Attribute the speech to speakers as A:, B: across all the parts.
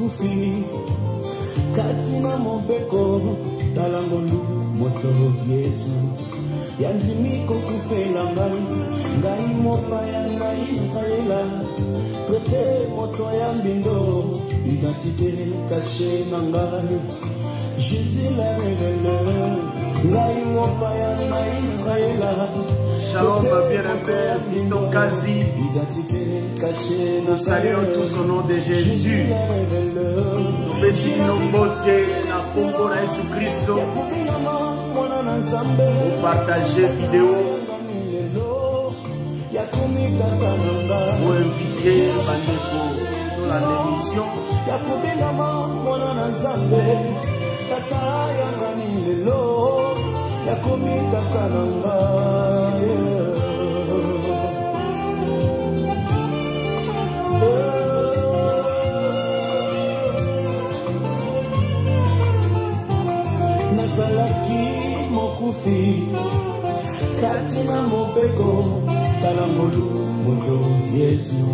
A: mokufi katina mobeko talangolu moto Yesu yandimi kokufela ngai mopaya na Israela prete moto ya mbindo identité cachée na ngai Jésus la révéleur ngai mopaya na Israela.
B: Shalom, bien-aimé, Fiston Kazi. Nous saluons tous au nom de Jésus. Nous bénissons nos beautés, la Congo de Jésus-Christ. Vous partagez vidéo. Vous invitez Bandeko sur la émission.
A: Nazalaki mokufi katina mobeko talangolu moto Yesu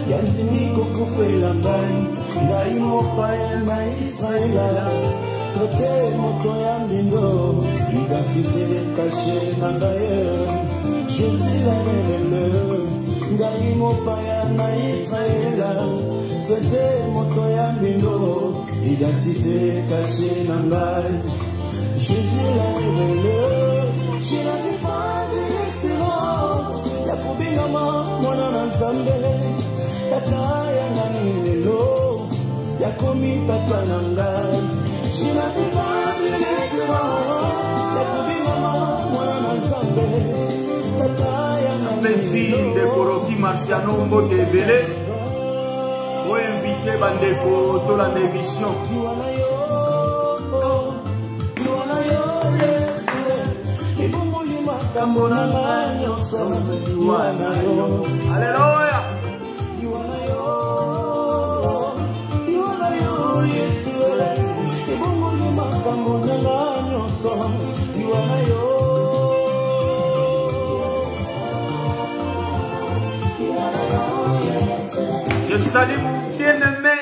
A: yandimi kokufela ngai mopaya na Israela toke moto ya mbindo identité cachée na ngai Jésus la révéleur ngai mopaya na Israela toke moto ya mbindo identité cachée na ngai Jésus la révéleur j'ai la vie d'espérance ya kubingama mwana na Nzambe tata ya ngani lelo ya komi tata na ngai j'ai la vie d'espérance ya kubingama mwana na Nzambe tata ya ngani
B: Merci de Koroki Marciano Mbote Ebele. Vous invitez Bandeko dans la émission. Alléluia. Je salue mon bien-aimé,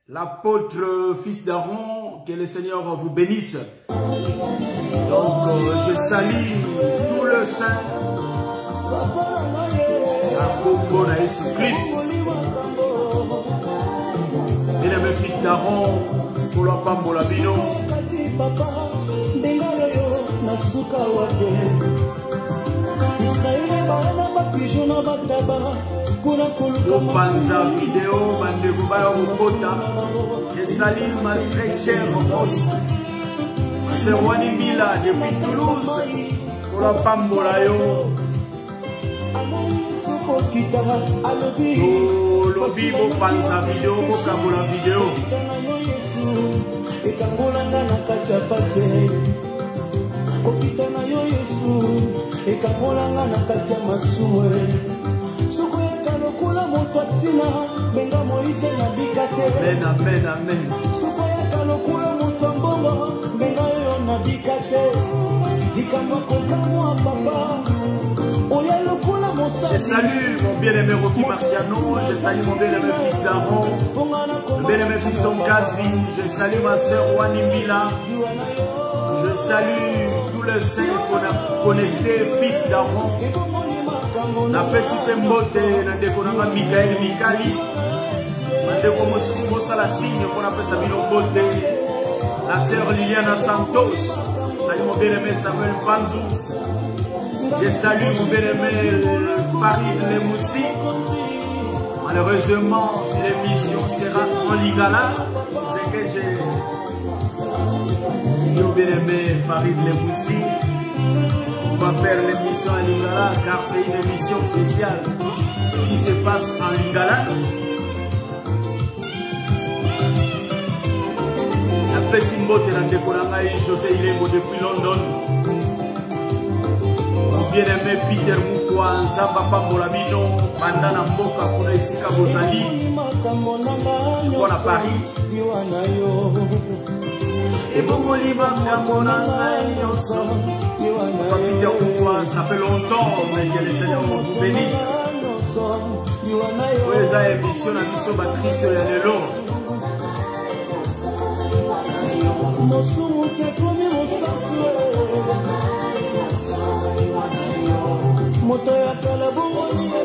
B: l'apôtre fils d'Aaron, que le Seigneur vous bénisse. Donc, je salue tout le saint, la Congo de Jésus-Christ. Bien-aimé fils d'Aaron, pour la Pambola Bino. Panza vidéo, Bandeko Baya Rokota. Je salue ma très chère boss, ma sœur Wani Mila depuis Toulouse, pour la Pambola Yo. Lobi bo Panza vidéo, bo Kabola vidéo. Amen, amen, amen. Je salue mon bien-aimé Rocky Marciano, je salue mon bien-aimé fils d'Aaron, mon bien-aimé fils Tonkazi, je salue ma soeur Wani Mila, je salue tous les saints qu'on a connectés, fils d'Aaron. Na pesite mbote na ndeko nanga Mikael Mikali mandeko mosusu mosala signe pour apesa bino mbote la sœur Liliana Santos. Salut mon bien-aimé Samuel Panzou. Je salue mon bien-aimé Farid Lemoussi. Malheureusement l'émission sera en Lingala. C'est que j'ai dit au bien-aimé Farid Lemoussi, on va faire l'émission en Lingala car c'est une émission spéciale qui se passe en Lingala. Après Simbote Landeko Nangai, José Ilemo depuis London. Bien-aimé Peter Moukwa, Nzamba Pambola Bino, Bandana Mboka Kuna Isika Bozali. Je crois à Paris. Et Bongolima Kamona Nyoso. Peter Moukwa, ça fait longtemps que le Seigneur vous bénisse. Pour les émissions, la mission Christ de l'Anelo.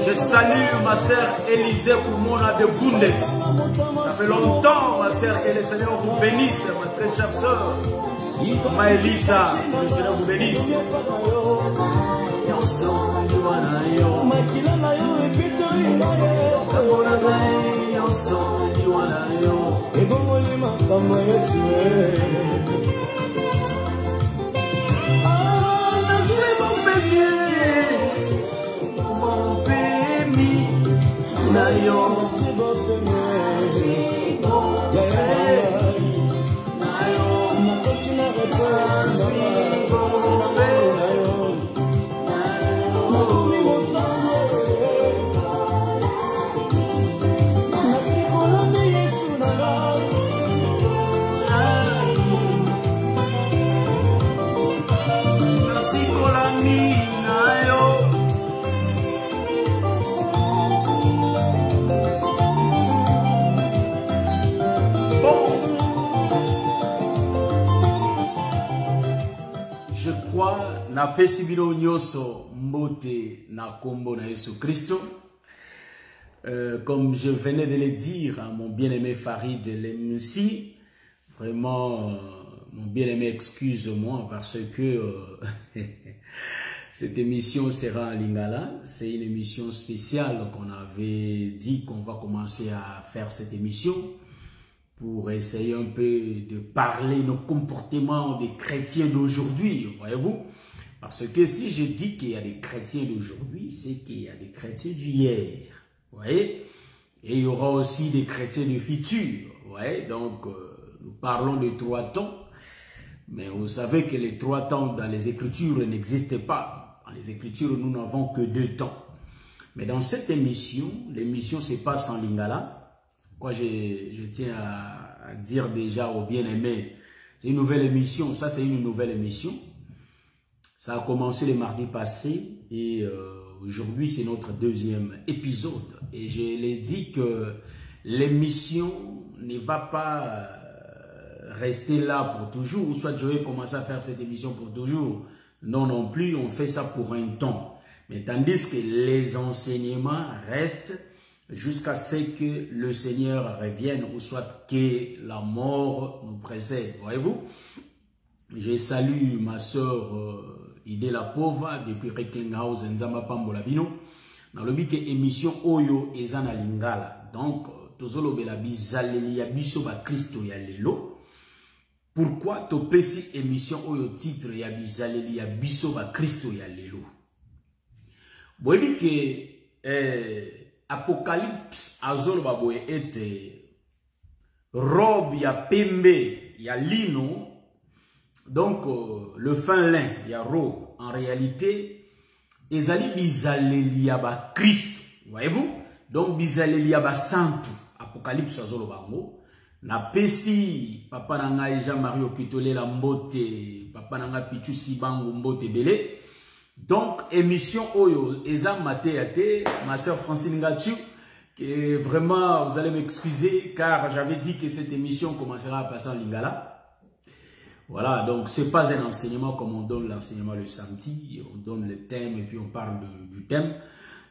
B: Je salue ma sœur Élisée Koumona de Bundes. Ça fait longtemps, ma sœur, que le Seigneur vous bénisse, ma très chère sœur. Ma Elisa, que le Seigneur vous bénisse. Na pesi bino nyoso mbote na kombo na Yesu Christo. Comme je venais de le dire à mon bien-aimé Farid Lemsi, vraiment, mon bien-aimé, excuse-moi parce que cette émission sera en lingala. C'est une émission spéciale qu'on avait dit qu'on va commencer à faire cette émission pour essayer un peu de parler nos comportements des chrétiens d'aujourd'hui, voyez-vous. Parce que si je dis qu'il y a des chrétiens d'aujourd'hui, c'est qu'il y a des chrétiens d'hier, vous voyez. Et il y aura aussi des chrétiens du futur, vous voyez. Donc, nous parlons de 3 temps, mais vous savez que les 3 temps dans les Écritures n'existent pas. Dans les Écritures, nous n'avons que 2 temps. Mais dans cette émission, l'émission se passe en lingala. Quoi, je tiens à dire déjà aux bien-aimés, c'est une nouvelle émission, ça c'est une nouvelle émission. Ça a commencé le mardi passé et aujourd'hui c'est notre 2e épisode. Et je l'ai dit que l'émission ne va pas rester là pour toujours, ou soit je vais commencer à faire cette émission pour toujours. Non, non plus, on fait ça pour un temps. Mais tandis que les enseignements restent jusqu'à ce que le Seigneur revienne, ou soit que la mort nous précède. Voyez-vous? Je salue ma sœur Idé la pauvre depuis Recklinghausen Nzamba Pambola Bino. Dans le but que émission Oyo ezana lingala. Donc, tozolo bela bizaleli ya biso ba Christo ya lelo. Pourquoi topesi émission Oyo titre ya bizaleli ya biso ba Christo ya lelo? Boyebi que Apocalypse azolo baboye ete robe ya pembe ya lino. Donc, le fin lin, il y a robe. En réalité, ezali bizaleli ya ba Christ. Voyez-vous? Donc, bizaleli ya ba santu. Apocalypse azolo bango. Na pesi, papa nanga Jean-Marie Okitole la mbote, papa nanga Pichu Sibango mbote belé. Donc, émission Oyo, Eza Matéate, ma sœur Francine Ngatiou, que vraiment, vous allez m'excuser, car j'avais dit que cette émission commencera à passer en lingala. Voilà, donc c'est pas un enseignement comme on donne l'enseignement le samedi, on donne le thème et puis on parle du thème.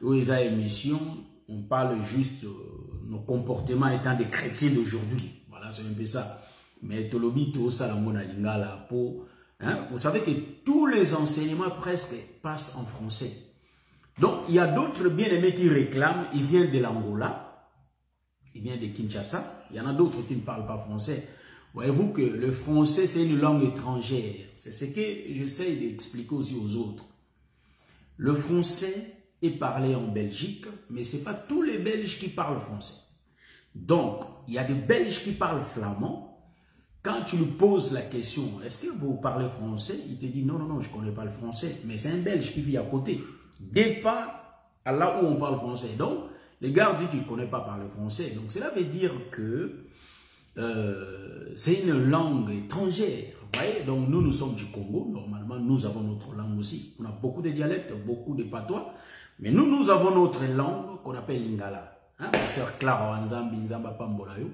B: Où il y a émission, on parle juste nos comportements étant des chrétiens d'aujourd'hui. Voilà, c'est un peu ça. Mais tolobi to salamona lingala po, hein, vous savez que tous les enseignements presque passent en français. Donc il y a d'autres bien-aimés qui réclament, ils viennent de l'Angola, ils viennent de Kinshasa, il y en a d'autres qui ne parlent pas français. Voyez-vous que le français, c'est une langue étrangère. C'est ce que j'essaie d'expliquer aussi aux autres. Le français est parlé en Belgique, mais ce n'est pas tous les Belges qui parlent français. Donc, il y a des Belges qui parlent flamand. Quand tu lui poses la question, est-ce que vous parlez français? Il te dit, non, non, non, je ne connais pas le français. Mais c'est un Belge qui vit à côté. Des pas à là où on parle français. Donc, le gars dit qu'il ne connaît pas parler français. Donc, cela veut dire que c'est une langue étrangère, vous voyez. Donc nous sommes du Congo, normalement nous avons notre langue aussi. On a beaucoup de dialectes, beaucoup de patois, mais nous avons notre langue qu'on appelle lingala. Hein? Ma sœur Clara Wanzambi Nzamba Pambolayo.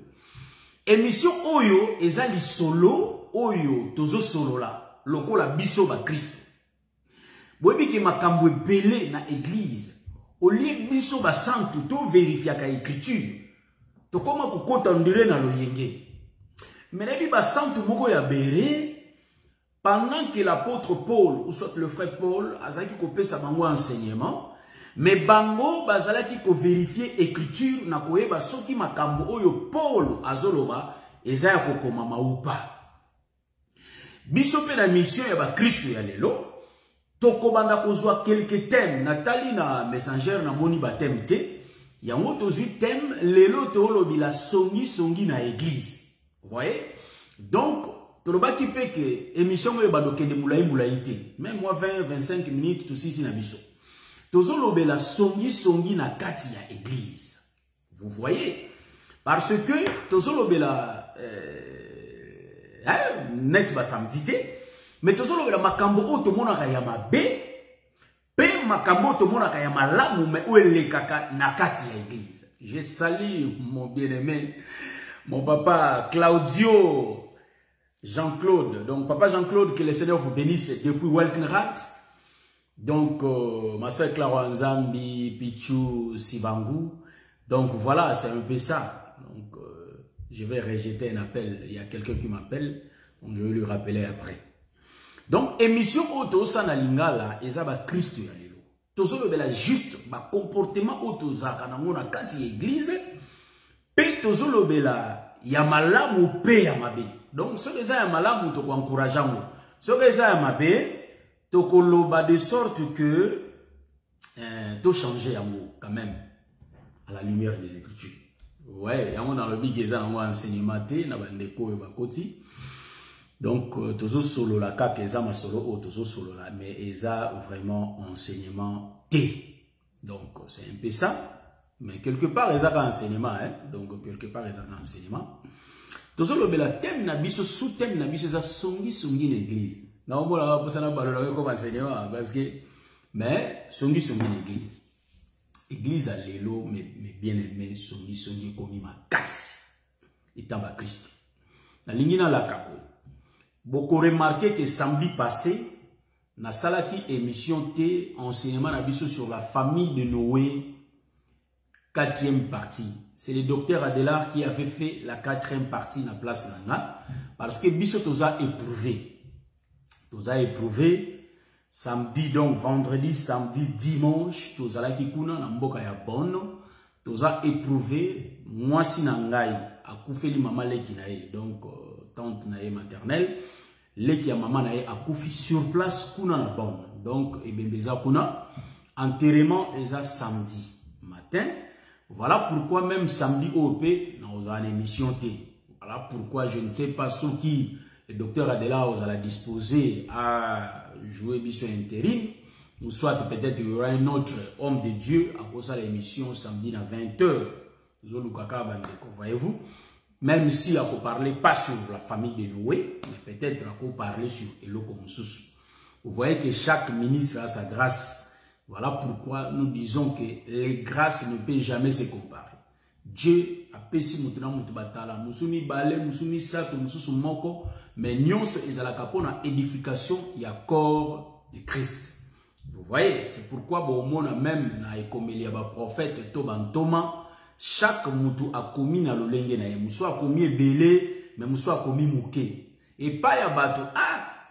B: Émission Oyo ezali solo oyo tozo solola lokola biso ba Christ. Boyebi ke makambo ebele na église olie biso ba santu to vérifier ka écriture to koma kokota ndire na loyenge. Menebi ba santu moko ya bere pendant que l'apôtre Paul ou soit le frère Paul azaki ko pesa bango enseignement. Mais bango bazalaki ko vérifier écriture na koyeba soki makambo oyo Paul azoloba eza ya kokoma maupa. Biso pe na mission ya ba Kristo ya lelo tokobanda kozwa quelques thèmes natali na messenger na moni ba thème te yango tozwi thème lelo tolobila songi na église. Vous voyez? Donc tolobaki pe ke émission oyo badokende mulai te. Même moi 20-25 minutes to sisi na biso. Tozolo bela songi na kati ya église. Vous voyez? Parce que tozolo bela net ba samedi te, mais tozolo bela makambo o to monaka ya mabe, pe makambo o to monaka ya malamu mais o elekaka na kati ya église. Je salue mon bien-aimé, mon papa Claudio Jean-Claude. Donc papa Jean-Claude, que le Seigneur vous bénisse depuis Welkenrath. Donc, ma soeur Clara Nzambi, Pichou, Sibangou. Donc, voilà, c'est un peu ça. Donc, je vais rejeter un appel. Il y a quelqu'un qui m'appelle. Donc, je vais lui rappeler après. Donc, émission auto sana lingala, ezaba Christ ya lelo. Tozo bela juste ba comportement auto zaka na ngona kati église. Pe tozo bela ya malamu pe ya mabe. Donc, ce que ça ya malamu to ko encourageango. Ce que ça ya mabe tokoloba de sorte que tout changer amour quand même à la lumière des Écritures. Ouais, yango dans le big eza ngo enseignement te na bandeko yo bakoti. Donc tozo solo la ka eza ma solo o tozo solo la mais eza vraiment enseignement te. Donc c'est un peu ça, mais quelque part eza ka enseignement hein. Donc quelque part eza ka enseignement. Tozo lobela thème na biso sous thème na biso eza songi na église. Non, bon, là, ça n'a pas le comme enseignement, parce que, mais, songi l'église. Église à l'élo, mais bien aimé, songi comme ma casse. Et tant bas Christ. La ligne dans la cabo. Beaucoup remarqué que samedi passé, na salaki émission T, enseignement n'abisso sur la famille de Noé, 4e partie. C'est le docteur Adelar qui avait fait la 4e partie na place nana, parce que biso toza éprouvé. Tous a éprouvé samedi donc vendredi samedi dimanche tous a la kikuna na mboka ya bono tous a éprouvé moi si na ngai akufeli mama leki na ye donc tante na ye maternelle leki ya mama na ye akufi sur place kuna na bono donc ebembeza kuna enterrement eza samedi matin. Voilà pourquoi même samedi OP na oza en émission T. Voilà pourquoi je ne sais pas ce qui le docteur Adela vous allez disposer à jouer mission intérim, ou soit peut-être il y aura un autre homme de Dieu à cause de l'émission samedi à 20h. Voyez-vous, même si on ne parle pas sur la famille de Noé, mais peut-être on peut parler sur Eloko Moussous. Vous voyez que chaque ministre a sa grâce. Voilà pourquoi nous disons que les grâces ne peuvent jamais se comparer. Dieu a pesi mutuna mutu batala musumi bale musumi sato mususu moko mais nyonso ezalaka pona édification ya corps de Christ. Vous voyez, c'est pourquoi bon a même na ekomeli ya ba prophète to bantoma chaque mutu a commis na lolenge na ye muso a commis belé mais muso a commis muke et pas ya bato ah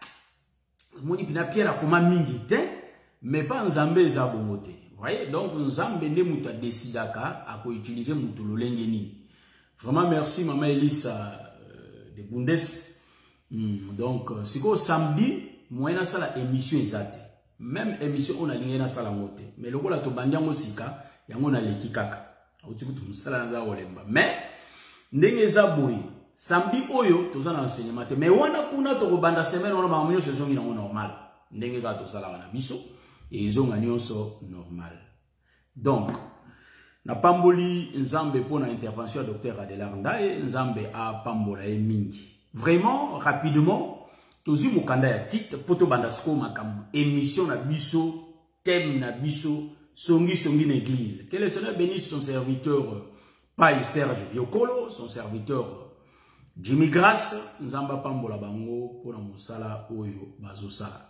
B: moni pina pierre a koma mingi te mais pas nzambe za bongote. Voyez, donc Nzambe ne muta décidaka à utiliser mutu lolenge ni. Vraiment merci maman Elisa de Bundes. Donc c'est quoi samedi moi na sala émission ezate. Même émission on a lié na sala ngote. Mais lokola to bandiango sika yango na leki kaka. Otikutu musala na olemba. Mais ndenge eza boyi samedi oyo toza na enseignement mais wana kuna to banda semaine on ma munyo saison ina normal. Ndenge ka to sala wana biso. Et ils ont gagné normal. Donc, na pamboli Nzambe pour l'intervention du docteur Adelar Ndaye, Nzambe a pambola e mingi. Vraiment, rapidement, tozi mukanda ya titre, poto bandasko makambu, émission na biso, thème na biso, songi na église. Que le Seigneur bénisse son serviteur, Paï Serge Viokolo, son serviteur Jimmy Grace, nzamba pambola bango pour la mosala oyo bazosala.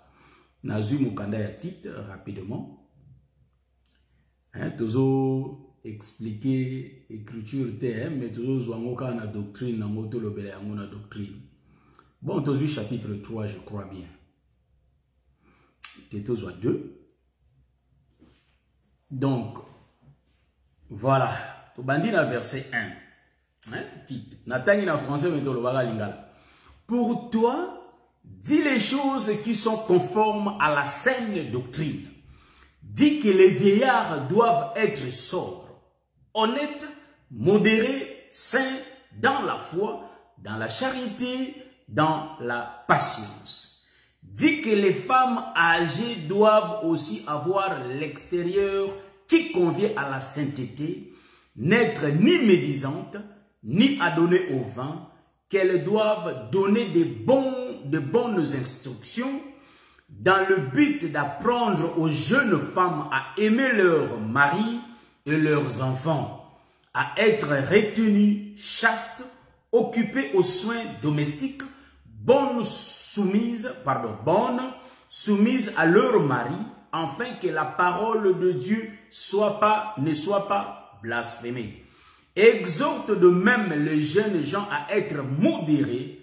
B: Nazui mukanda ya titre rapidement. Tozo expliquer écriture te, mais tozo zwango ka na doctrine na moto lobela yango na doctrine. Bon, tozo chapitre 3, je crois bien. Tozo 2. Donc, voilà. To bandi na verset 1. Titre. Natangi na français, mais to lobala lingala. Pour toi, dis les choses qui sont conformes à la saine doctrine. Dis que les vieillards doivent être sobres, honnêtes, modérés, saints dans la foi, dans la charité, dans la patience. Dis que les femmes âgées doivent aussi avoir l'extérieur qui convient à la sainteté, n'être ni médisantes, ni adonnées au vin, qu'elles doivent donner de bonnes instructions dans le but d'apprendre aux jeunes femmes à aimer leurs maris et leurs enfants, à être retenues, chastes, occupées aux soins domestiques, bonnes soumises à leur mari, afin que la parole de Dieu ne soit pas blasphémée. Exhorte de même les jeunes gens à être modérés,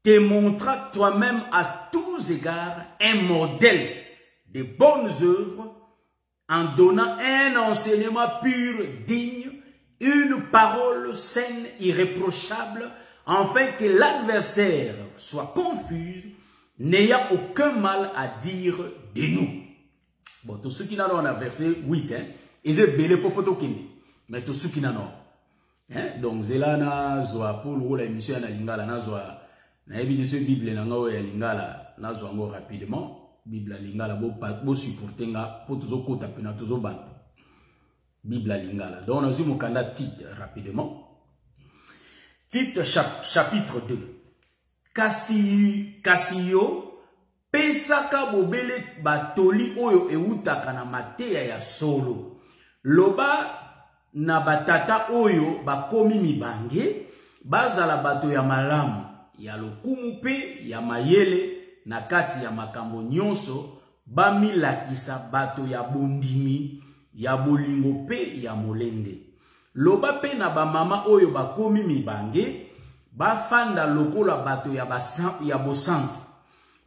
B: te montrant toi-même à tous égards un modèle de bonnes œuvres, en donnant un enseignement pur, digne, une parole saine, irréprochable, afin que l'adversaire soit confus, n'ayant aucun mal à dire de nous. Bon, tous ceux qui n'en ont un verset 8, ils ont belé pour photo kindi. Mais tous ceux qui n'en ont. Donc, zela na zoa pour le l'émission na lingala na zoa. Na ebi ce Bible na ngo ya lingala na zoa ngo rapidement. Bible lingala bo supporter nga pour tous kota pena tous bando. Bible lingala. Donc, on a vu mon candidat titre rapidement. Titre chapitre 2. Kasiyo pesaka bobele batoli oyo eutaka na mateya ya solo. Loba na batata oyo bakomi mibange bazala bato ya malamu ya lokumu pe ya mayele na kati ya makambo nyonso bamilakisa bato ya bondimi ya bolingo pe ya molende. Loba pe na bamama oyo bakomi mibange bafanda lokola bato ya bosantu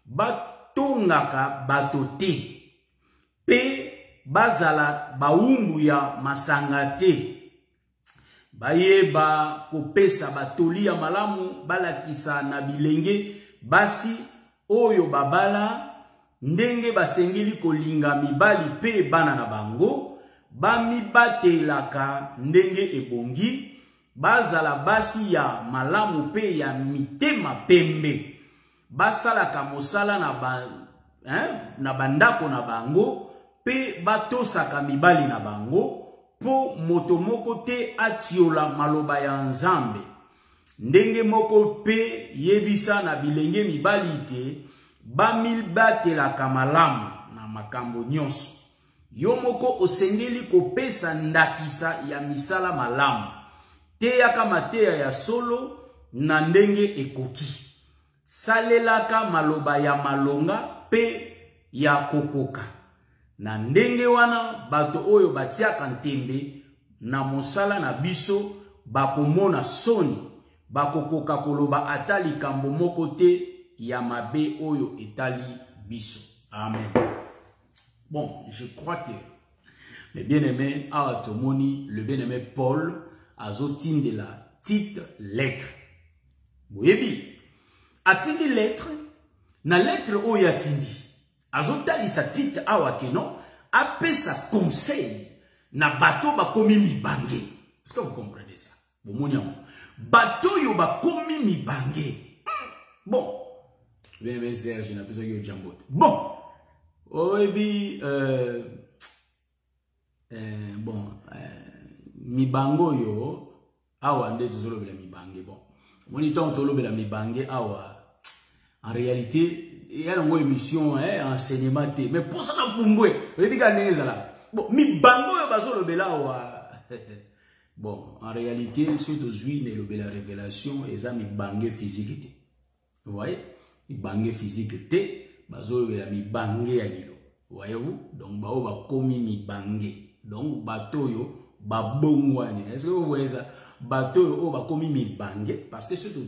B: batongaka bato te pe bazala baumbu ya masanga te bayeba kopesa batoli ya malamu balakisa na bilenge basi oyo babala ndenge basengeli kolinga mibali pe bana na bango bamibatelaka ndenge ebongi bazala basi ya malamu pe ya mitema pembe basalaka mosala na bandako na bango pe batosaka mibali na bango po moto moko te atiola maloba ya Nzambe ndenge moko pe yebisa na bilenge mibali te bamibatelaka malamu na makambo nyonso. Yo moko osengeli kopesa ndakisa ya misala malamu te yaka mateya ya solo na ndenge ekoki salelaka maloba ya malonga pe ya kokoka na ndenge wana bato oyo batiaka ntembe na mosala na biso bakomona soni bakokoka koloba ata likambo moko te ya mabe oyo etali biso. Amen. Bon, je crois que le bien-aimé a tomoni le bien-aimé Paul azotine de la petite lettre. Boyebi atindi lettre na lettre oyo atindi azotali sa titre awa keno apesa conseil na bato bakomi mibange. Est-ce que vous comprenez ça? Bato yo bakomi mibange. Bon, bien Serge na pesa yo jambote. Bon, oyebi mibango yo awa nde tozolobela mibange. Bon, monitant tolobela mibange awa en réalité il y a une émission enseignement té mais pour ça na pumbwe oyebi ka ndenge zala. Bon, mibango yo bazolobela awa Bon, en réalité, ce que je la révélation, et ça, mi bangé physique. Vous voyez? Mi bangé physique, bazo mi bangé à l'île. Voyez-vous? Donc, bao ba komi mi bangé. Donc, bateau yo, ba bongwane. Est-ce que vous voyez ça? Bateau yo, ba komi mi bangé. Parce que ce que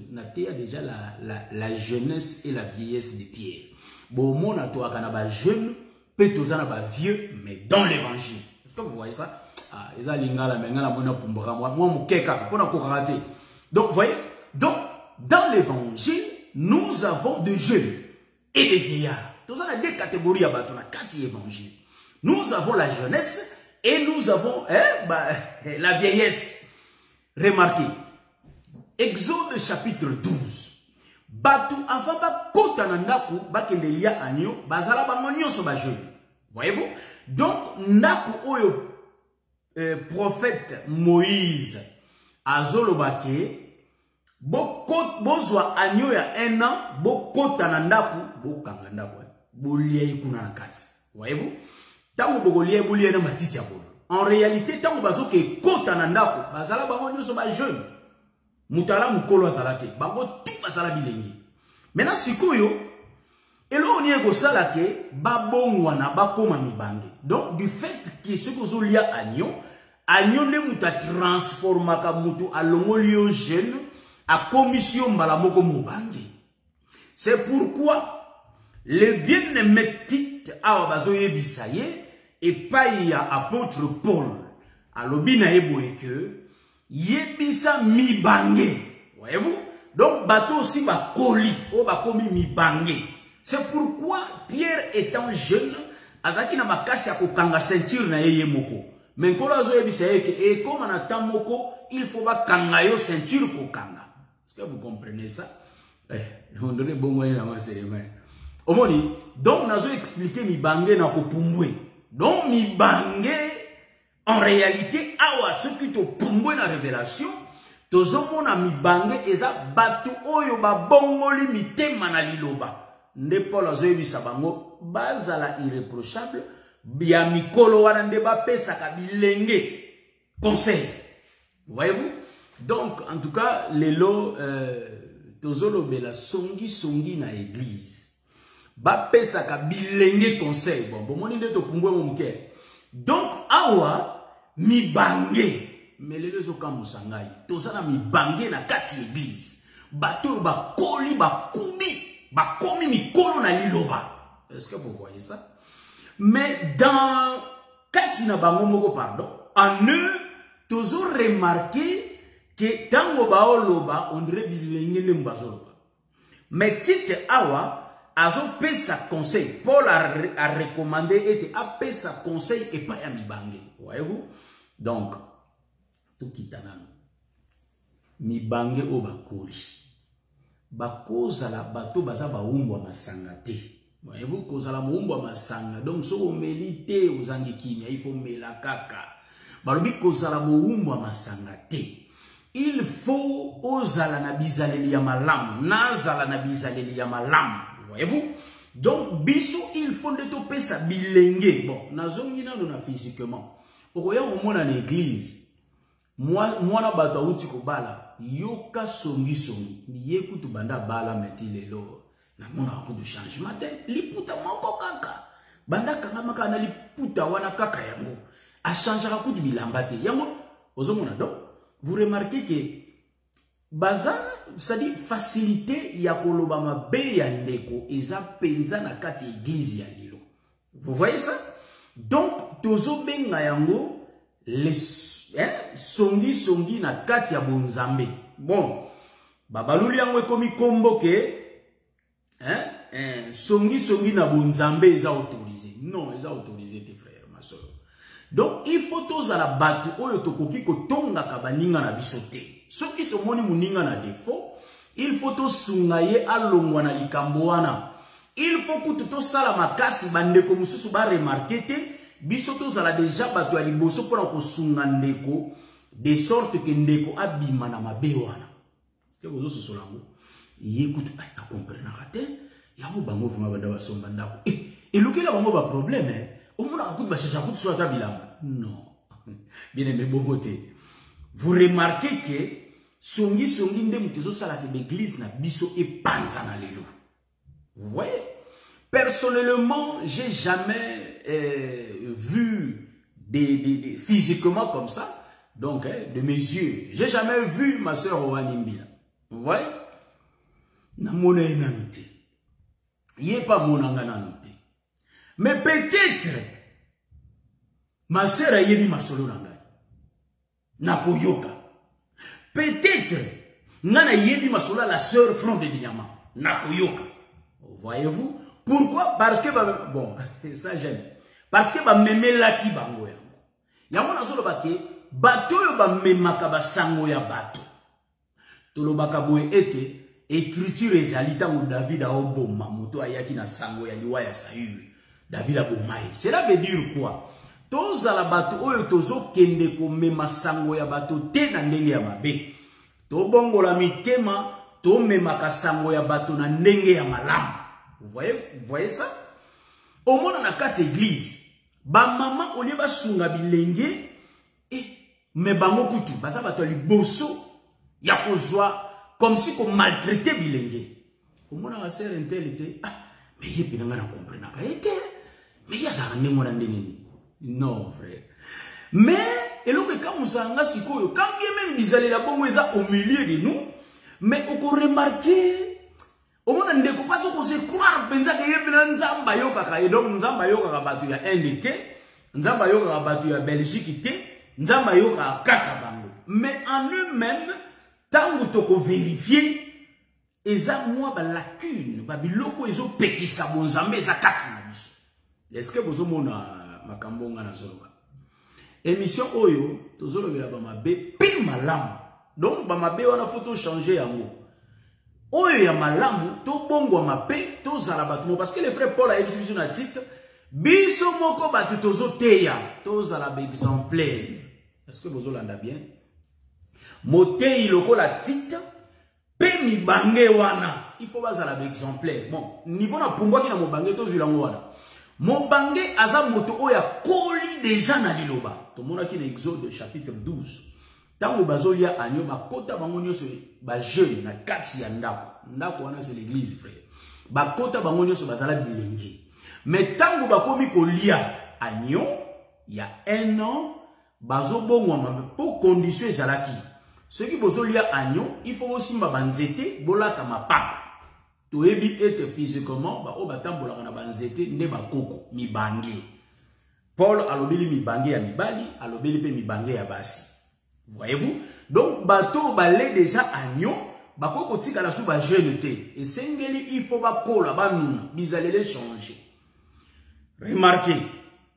B: a déjà la jeunesse et la vieillesse de Pierre. Bon, mon a toi, quand ba jeune, peut na ba vieux, mais dans l'évangile. Est-ce que vous voyez ça? Ah, ils ont l'ingala, mais ils ont pumbra. Moi, mon keka, pour n'a pas raté. Donc, vous voyez? Donc, dans l'évangile, nous avons des jeunes et des vieillards. Nous avons deux catégories à battre, quatre évangiles. Nous avons la jeunesse et nous avons la vieillesse. Remarquez, Exode chapitre 12. Batu avant ba kota na ndaku ba kendelia anyo bazala ba monyoso ba jeune. Voyez-vous? Donc ndaku oyo prophète Moïse azolobake bozwa anyo ya 1 an bokota na ndaku bokanga ndaku bolie kuna na kati. Voyez-vous? Tango bokolie bolie na matiti ya bolo. En réalité tango bazoke kota na ndaku bazala ba monyoso ba jeune. Mutala mukolo azalate bango tout bazala bilengi. Maintenant sikoyo elo ni eko salake babongwana bakoma mibange. Donc du fait que ce que vous lia agnon ne muta transformaka mutu alongolio jeune à commission malamoko mubange. C'est pourquoi le bien-aimé Tite a bazoye bisaye et païa apôtre Paul alobina eboye que yebisa mibange. Voyez-vous? Donc bateau aussi ba koli o ba komi mibange. C'est pourquoi Pierre étant jeune azaki na makasi ya kokanga ceinture na yeye moko. Mais nkolo azo yebisa yeke et comme na tamoko il faut ba kanga yo ceinture kokanga. Est-ce que vous comprenez ça? On donne bon moyen na ma cérémonie. Omoni, donc nazo expliquer mibange na kopumbwe. Donc mibange en réalité, awa ce qui te pumbwe na révélation, tozomo na mibange eza batu oyo ba bongoli mitema na liloba. Nde Paul azoyebisa bango bazala irréprochable, bia mikolo wana nde ba pesa ka bilenge conseil. Voyez-vous? Donc en tout cas, lelo tozolo bela songi na église. Ba pesa ka bilenge conseil. Bon moni nde to pumbwe mo muke. Donc awa mibange melele zo ka musangai tozana mibange na kati église bato ba koli ba komi mikolo na liloba. Est-ce que vous voyez ça? Mais dans kati na bango moko pardon en eux tozo remarqué que tango ba oloba on dirait bilenge ne mbazoloba. Mais Tite awa azo pesa conseil. Paul a recommandé et a pesa conseil et pas à mibange. Voyez-vous? Donc, tout qui t'anano. Mibange o bakoli. Bakoza la bato baza ba umbwa masangate. Voyez-vous? Koza la umbwa masanga. Donc, so o melite ozangi kimia. Il faut mela kaka. Balobi koza la umbwa masangate. Il faut ozala na bizaleli ya malamu. Nazala na bizaleli ya malamu. Voyez-vous? Donc, biso, il faut de to pesa bilenge. Bon, nazongi na dona physiquement. Okoya omona na église. Moi na bato uti ko bala. Yoka songi. Yeku tu banda bala meti lelo. Na mona ko du changement. Liputa moko kaka. Banda kanga maka na liputa wana kaka yango. A changera ko du bilambate. Yango, ozomona donc, vous remarquez que bazar, c'est-à-dire facilité ya koloba mabe ya ndeko eza penza na kati église ya lilo. Vous voyez ça? Donc tozo benga yango les songi na kati ya bonzambe. Bon, babaluli yango ekomi kombo ke songi na bonzambe eza autorisé. Non, eza autorisé tes frères, ma soeur. Donc il faut toza la batu oyo tokoki ko tonga ka baninga na bisote. Ce qui te moni muninga na défaut, il faut to sungaye alongwa na likambo wana. Il faut que to sala makasi bandeko mususu ba remarquer te biso to zala déjà batu ya liboso pona ko sunga ndeko de sorte que ndeko abima na mabe wana. Est-ce que vous osez solango? Yekutu ta comprendre raté. Ya mo bango vuma banda ba somba ndako. Et lokela bango ba problème Omona akutu ba chacha kutu so ta bilamba. Non. Bien aimé boboté. vous remarquez que songi nde mutezo sala ke l'église na biso et panza na lelo. Vous voyez? Personnellement, j'ai jamais vu physiquement comme ça, donc de mes yeux. J'ai jamais vu ma soeur Owanimbila. Vous voyez? Na mona enamite. Yé pas monanga nanute. Mais peut-être ma soeur a yebi masolo nanga. Na koyoka. Peut-être nana yebi masolo la soeur Front de Binyama. Na koyoka. Voyez-vous? Pourquoi? Parce que bon, ça j'aime. Parce que m'aimé la ki bango yango. Yango na solo bake bato yo ba memaka ba sango ya bato. Tolo baka boye ete écriture ezalita ou David a oboma moto ayaki na sango ya liwa ya Saül. David a bomaye. Cela veut dire quoi? Toza la bato oyo tozo kende ko mema sango ya bato te na ndenge ya mabe. To bongo la mitema to memaka sango ya bato na ndenge ya malamu. Vous voyez ça? Au monde na quatre églises, ba maman on ba sunga bilenge mais bango kutu basa bato li bosso ya kozwa comme si qu'on maltraitait bilenge. Au monde na sœur intelligente mais yepi na ngana comprendre ka ete mais ya za ngene mona ndeni. Non frère. Mais eloko ka musanga sikoyo quand bien même bizalela bongo eza au milieu de nous mais on peut remarquer au moins on ne peut pas se croire penza que yebina nzamba yoka ka donc nzamba yoka ka batu ya NDT nzamba yoka ka batu ya Belgique te nzamba yoka kaka bango mais en eux-mêmes tango toko vérifier eza moi ba lacune ba biloko ezo pekisa bonzambe eza kati na biso. Est-ce que vous mona makambo nga na soloba émission oyo tozolobela ba mabe pi malamu donc ba mabe wana photo changer yango. Oyo ya malamu to bongo mape to zala batu parce que les frères Paul a écrit sur un titre biso moko batu tozo teya to zala exemplaire. Est-ce que vous olanda bien? Motei loko la titre pe mi bange wana il faut bazala exemplaire. Bon niveau na pumba ki na mo bange to zulango wana mo bange aza moto oya koli déjà na liloba to mona ki na Exode chapitre 12. Tango bazolia anyo bakota bango nyonso ba jeune na kati ya ndako wana c'est l'église frère bakota bango nyonso bazala bilenge mais tango bakomi kolia anyo ya 1 an bazobongwa pour condition ezalaki ceux qui bozolia anyo il faut aussi banzete bolata mapapa toyebi ete physiquement ba o batambola na banzete nde bakoko mibange Paul alobeli mibange ya mibali alobeli pe mibange ya basi. Voyez-vous? Donc, bateau balé déjà agneau, bako kotika la sous ba jeune té. Et sengeli il faut ba kola ba nouna, bizalele changer. Remarquez,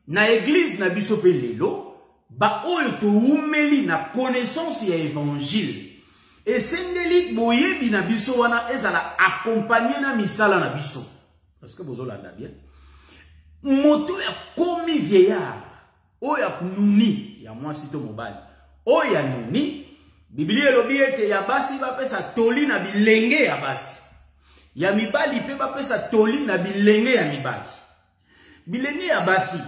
B: na église na biso pe lelo, ba oyo to umeli na connaissance ya évangile. Et sengeli boye bi na biso wana ezala accompagner na misala na biso. Parce que bozo landa bien. Moto ya komi vieillard, oya nuni, ya moi sito mobile. Oya nuni, Biblia elobi ete ya basi ba pesa toli na bilenge ya basi. Ya mibali pe ba pesa toli na bilenge ya mibali. Bilenge ya basi,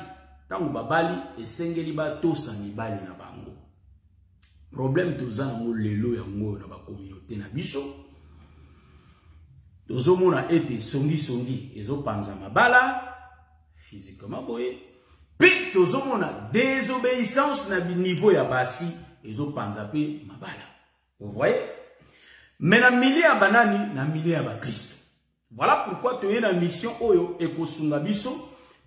B: tangu babali esengeli ba tosa mibali na bango. Problème toza na lelo ya ngo na ba communauté na biso. Tozo mona ete songi ezo panza mabala physiquement boye. Puis tozo mona désobéissance na niveau ya basi ezo panza pe mabala. Vous voyez? Mais na milieu ya banani na milieu ya ba Christ. Voilà pourquoi tu es na mission oyo ekosunga biso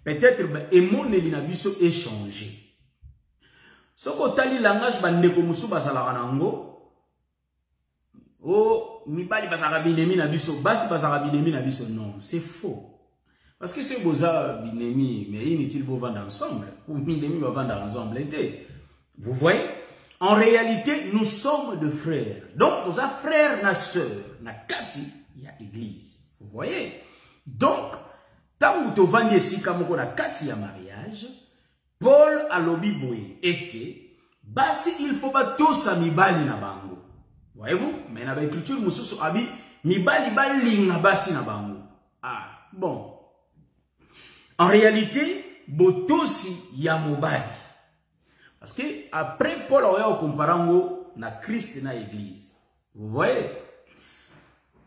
B: peut-être emoneli na biso échanger. Soko tali langage bandeko musu bazala nango oh mibali bazala binemi na biso basi bazala binemi na biso non, c'est faux. Parce que c'est boza binemi mais inutile pour vendre ensemble. Ou binemi va vendre ensemble. Vous voyez? En réalité, nous sommes de frères. Donc, nous avons frères na sœur, na kati ya église. Vous voyez? Donc, tant que tu vas ici comme na kati ya mariage, Paul a lobi boye était basi il faut pas tous mibali na bango. Voyez-vous? Mais na ba écriture mususu abi mibali balinga basi na bango. Ah, bon. En réalité, botosi ya mobali. Parce que après Paul a comparango na Christ na église. Vous voyez?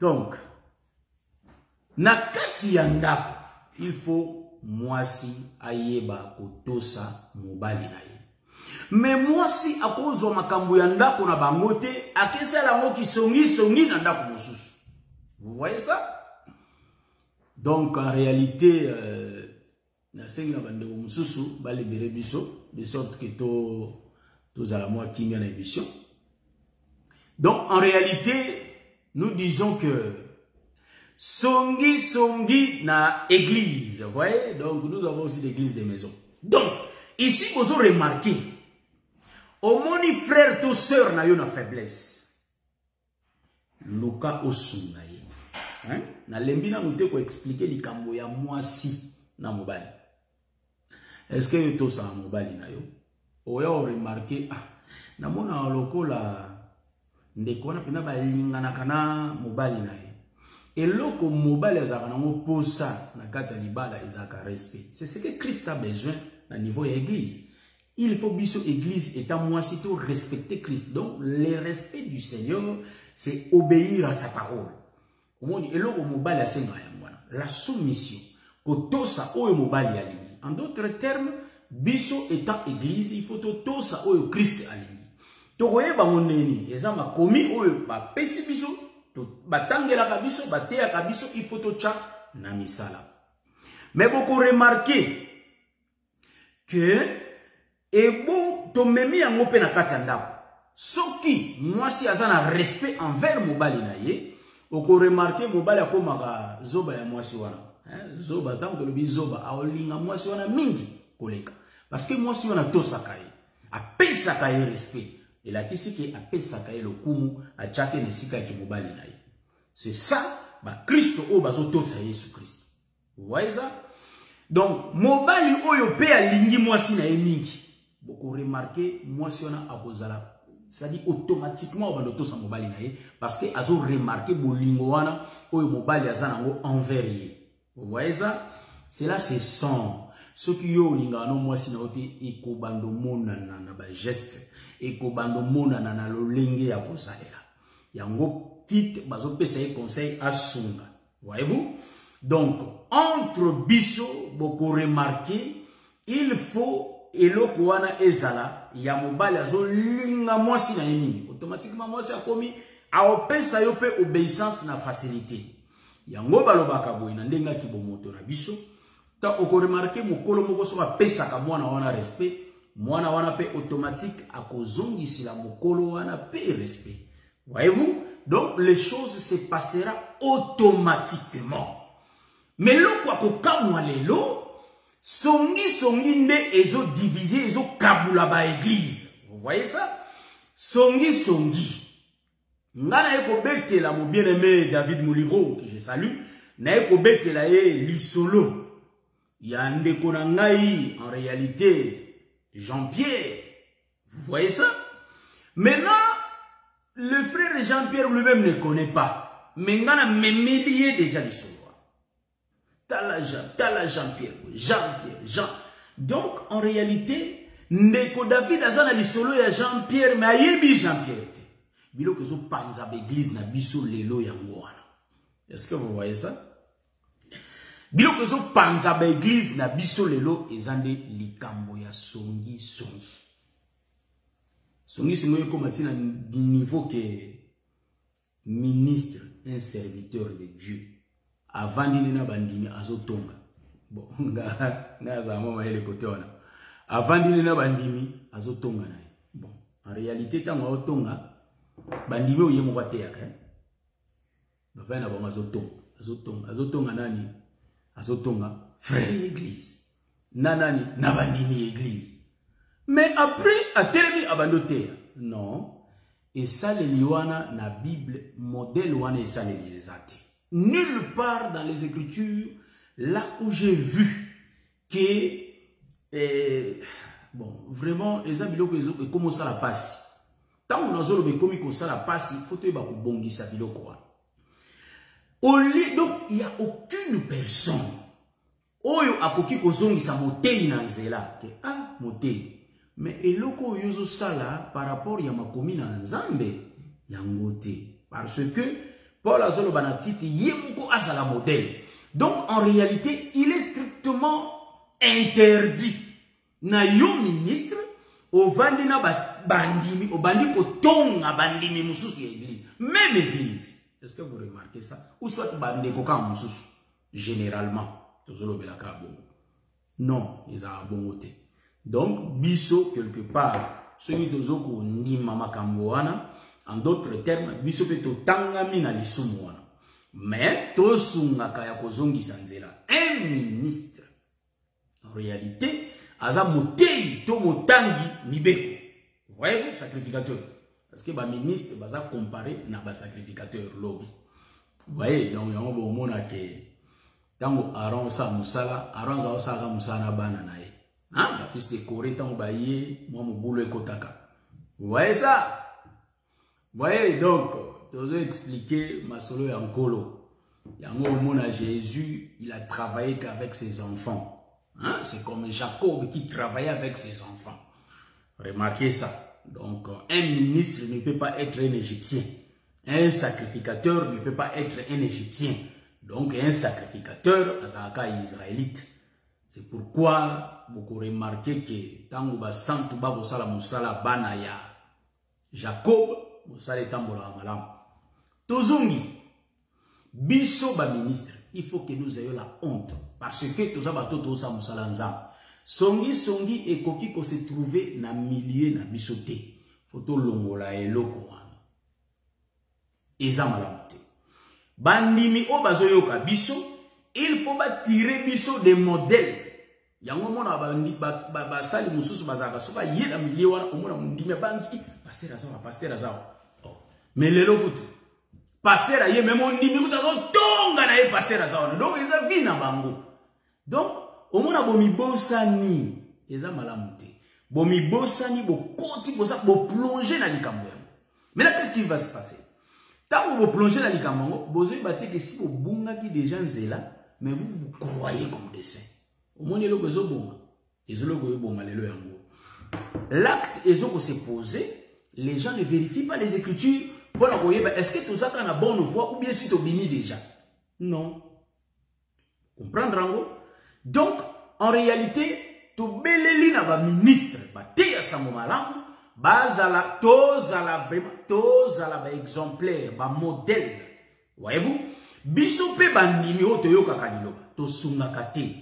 B: Donc, na kati ya ndako, il faut mwasi ayeba kotosa mobali na ye. Mais mwasi akozwa makambo ya ndako na bango te, akesala ngo kisongi na ndako mosusu. Vous voyez ça? Donc en réalité, na sengi na bandeko mosusu ba libérer biso de sorte que tous à la moi qui na émission. Donc en réalité, nous disons que songi na église, vous voyez? Donc nous avons aussi l'église des maisons. Donc ici vous avez remarqué, au moni frère ou sœur na yo na faiblesse, loka osunga ye. Hein? Na lembi na mute ko expliquer likambo ya mwasi na mobali. Est-ce que yo to sa mobali na yo? Oya o remarqué, na mona lokola ndeko na pena ba lingana kana mobali na ye. Et loko mobali azaka nango posa na kati ya libala ezaka respect. C'est ce que Christ a besoin na niveau ya église. Il faut biso église étant moi sitôt respecter Christ. Donc le respect du Seigneur, c'est obéir à sa parole. Et loko mobali asenga yangwana. La soumission. Kotosa oyo mobali alingi. En d'autres termes, biso étant église, il faut totosa oyo Christ alingi. Tokoye ba moneni, ezama komi oyo ba pesi biso, batangela kabiso, bateya kabiso, il faut tocha na misala. Mais beaucoup remarqué que et bon to memi yango pe na kati ya ndako. Soki mwasi azana respect envers mobali na ye, oko remarqué mobali akomaka zoba ya mwasi wana. Zoba tango to lobi zoba aolinga mwasi wana mingi koleka. Parce que mwasi wana tosaka ye. Apesaka ye respect. Et la kisiki apesaka ye lokumu achake nesika ki mobali na ye. C'est ça ba Christo o bazo tosa Yesu Christ. Vous voyez ça? Donc mobali oyo pe alingi mwasi na ye mingi. Beaucoup remarqué mwasi wana abozala. C'est-à-dire automatiquement on va tosa mobali na ye parce que azo remarqué bolingo wana oyo mobali azana ngo envers ye. Vous voyez ça? Cela c'est son. Ce qui yo linga no mwasi na ote ekobando mona na ba geste, ekobando mona na lolenge ya kosalela. Yango titre bazo pesa ye conseil asunga. Voyez-vous? Donc entre biso beaucoup remarqué, il faut eloko wana ezala ya mobali azo linga mwasi na yini. Automatiquement mwasi akomi aopesa yo pe obéissance na facilité. Yango balobaka boy na ndenga kibomoto na biso. Ta oko remarqué mokolo moko so apesaka mwana wana respect, mwana wana pe automatique akozongisila mokolo wana pe respect. Voyez-vous? Donc les choses se passera automatiquement. Mais loko akokamwa lelo songi nde ezo diviser ezo kabula ba église. Vous voyez ça? Songi. Ngana eko betela mon bien-aimé David Mouliro que je salue, na eko betela ye lisolo. Yande konangai en réalité Jean-Pierre. Vous voyez ça? Maintenant le frère Jean-Pierre lui-même ne connaît pas. Mais ngana memelier déjà lisolo. Tala Jean-Pierre, Jean. Donc en réalité ndeko David azana lisolo ya Jean-Pierre mais ayebi Jean-Pierre. Biloko zo panza l'église na biso lelo yango wana. Est-ce que vous voyez ça? Biloko zo panza l'église na biso lelo ezande likambo ya songi. Songi comme tina niveau que ministre, un serviteur de Dieu. Avant d'ina bandimi azotonga. Bon, nga za mama ele côté wana. Avant d'ina bandimi azotonga na. Bon, en réalité tango azotonga bandimi oye mo bateyaka bavana ba azotonga nani azotonga frère église nani na bandimi église mais après a telemi abandoter non et ça les liwana na Bible modèle wana et ça les ezate nulle part dans les écritures là où j'ai vu que bon vraiment ezabiloko ezo comment ça la passe. Tant on a zolo comme il ça la passe, il faut te ba bongi sa biloko wana. Donc il y a aucune personne oyo akoki kozongi sa motei na nzela ke motei Mais eloko yozo sala par rapport à ma commune en Zambé, yangote. Parce que Paul Azolo Banatiti yemuko azala modèle. Donc en réalité, il est strictement interdit. Na yo ministre, au vandina bandimi, au bandi kotonga bandimi mususu l'église. Même église. Est-ce que vous remarquez ça? Ou soit bandi koka mususu. Généralement. Tozolo belaka bon. Non, ils ont bon côté. Donc, biso, quelque part, celui de Zoko ni mama kamboana, en d'autres termes, biso peut to tangami na lisumuana. Mais, to sunga kaya kozongi sanzela. Un ministre, en réalité, aza motei to motangi mibeko. Vous voyez, sacrificateur. Parce que ba ministre, baza comparé na ba sacrificateur lobby. Vous voyez, donc, yongo bo mona ke, tango Aaron sa musala, Aaron za osaka musala bana na ye. Hein? La fils de Corée, tant baillé, moi mon boulot est kotaka. Vous voyez ça? Vous voyez donc, je vais expliquer ma solo et en colo. Il y a un moment à Jésus, il a travaillé qu'avec ses enfants. Hein? C'est comme Jacob qui travaillait avec ses enfants. Remarquez ça. Donc, un ministre ne peut pas être un Égyptien. Un sacrificateur ne peut pas être un Égyptien. Donc, un sacrificateur, azaka israélite. C'est pourquoi vous remarquez que tango ba santu ba bosala musala bana ya Jacob musala tambola malam. Tozongi biso ba ministre, il faut que nous ayons la honte parce que toza ba toto sa musala nzam. Songi et koki ko se trouver na milieu na biso te. Photo longola eloko wana. Eza malam te. Bandimi o bazoyoka biso. Il faut pas tirer biso des modèles. Yango mona ba sali mususu bazaka soka yela milieu wana omona mundime bangi pasteur azawa. Mais lelo kutu. Pasteur aye même ondimi kutazo tonga na ye pasteur azawa. Donc eza vi na bango. Donc omona bomi bosani eza malamu te. Bomi bosani bo koti bo plonger na likambo yango. Mais là qu'est-ce qui va se passer? Tant que vous plongez dans les camarades, vous avez battu que si vous bungaki des gens là, mais vous croyez comme des saints. Au moins, les gens bon. L'acte est se posé, les gens ne vérifient pas les écritures. Est-ce que tout ça a bonne voix ou bien si tu bénis déjà? Non. Comprendre? Donc, en réalité, tu beleli na ba ministre, ba te ya sambo malamu. Bazala, tozala vraiment, tozala ba exemplaire, ba modèle. Voyez-vous? Biso pe bandimi o toyoka kaniloba, to sunga kate.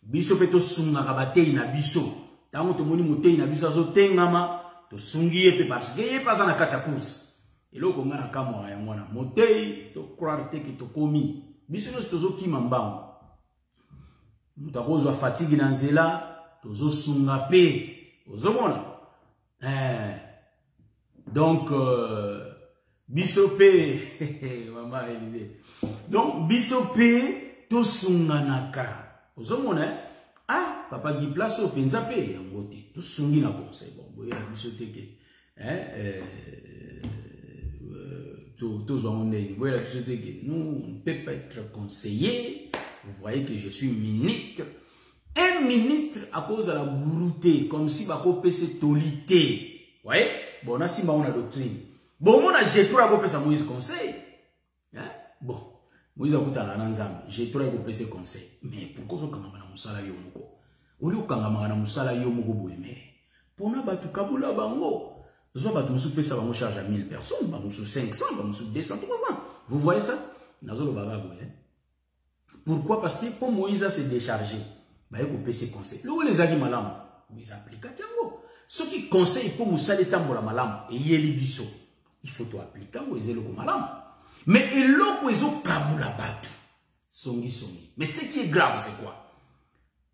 B: Biso pe to sunga kabate na biso. Tango to moni motei na biso azo tengama, to sungiye pe parce que ye pas na kata course. Et là ko ngana kamo ya mwana motei to croire te que to komi. Biso no tozo kima mbango. Mutakozwa fatigue na nzela, tozo sunga pe. Ozomona? Donc, Bisopé, maman Élisée. Donc, Bisopé, to sunganaka. Vous savez, ah, papa qui place au penzape, tout sungi na conseil. Bon, vous voyez la bisoté que, vous voyez la bisoté que nous, on ne peut pas être conseiller. Vous voyez que je suis ministre. Un ministre à cause de la bourouté, comme si bako pese tolité. Vous voyez? Bon, on a si on a doctrine. Bon, on a Jétro à pese Moïse conseil. Bon, Moïse a coûté à l'anzam. Jétro à pese conseil. Mais pourquoi on a na musala yomoko? Au lieu qu'on a na musala yomoko boumé. Pour na batu kabula bango. Nous avons batu musu pesa bango charge à 1000 personnes, bango sous 500, bango sous 200, 300. Vous voyez ça? Nazolo baba boye. Pourquoi? Parce que pour Moïse s'est déchargé. Bah, il faut payer conseil. Là les amis malam, ils appliquent à Tiango. Ceux qui conseillent pour Moussali Tambola malam et Yeli Bisso, il faut tout appliquer à Moïse le malam. Mais il l'eau ils ont Kaboula Batu. Songi. Mais ce qui est grave, c'est quoi?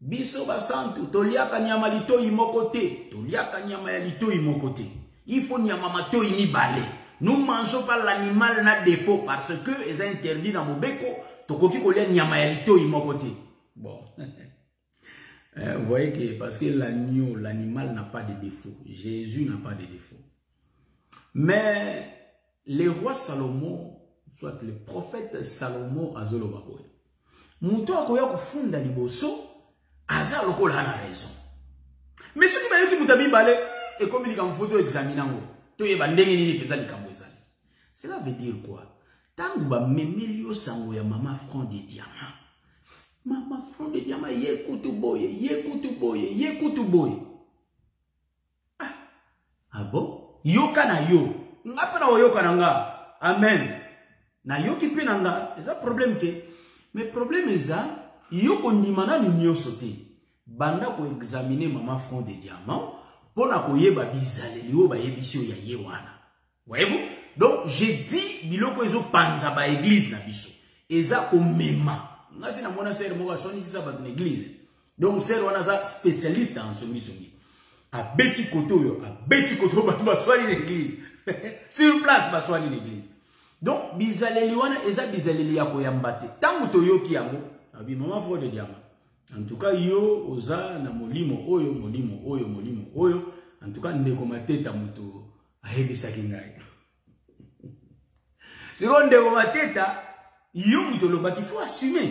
B: Bisso Basantu, Toliaka Nyamalito Imokote, Toliaka Nyamalito Imokote. Il faut Nyamamato Imibale. Nous ne mangeons pas l'animal n'a défaut parce que ils ont interdit dans Mobeko, Tokoki Kolia Nyamalito Imokote. Bon. Vous voyez que parce que l'agneau, l'animal n'a pas de défaut. Jésus n'a pas de défaut. Mais le roi Salomon, soit le prophète Salomon, Azolo Baboy. Mouto akoya kufunda liboso, Aza lokola na raison. Mais ce qui na yoki mutabi balé et comme il y a une photo examinant to ye bandenge nini penza likambo ezali. Cela veut dire quoi? Tangu ba memelio sango ya mama front de diamant. Mama front de diamant ye kutuboye, ye kutuboye, ye kutuboye. Ah bon? Yoka na yo. Ngapa na yoka na nga. Amen. Na yoki pe na nga, eza problème te. Mais problème eza yoko ndimana ni nyoso te. Banda ko examiner mama front de diamant pona ko yeba bizaleli o ba yebisio ya ye wana. Voyez-vous? Donc j'ai dit biloko ezo panza ba église na biso. Eza ko mema. Ngasi na mona sere mo soni sisa ba l'église. Donc sere wana za spécialiste en songi. A beti koto yo, a beti koto ba tuba swali l'église. Sur place ba swali l'église. Donc bizaleli wana eza bizaleli ya ko yambate. Tangu to yoki yango, abi mama front de diamant. En tout cas, yo, oza, na molimo, oyo, molimo, oyo, molimo, oyo. En tout cas, ndeko mateta muto, ahebisa kingai. Seconde ndeko mateta, yo muto lobaki, il faut assumer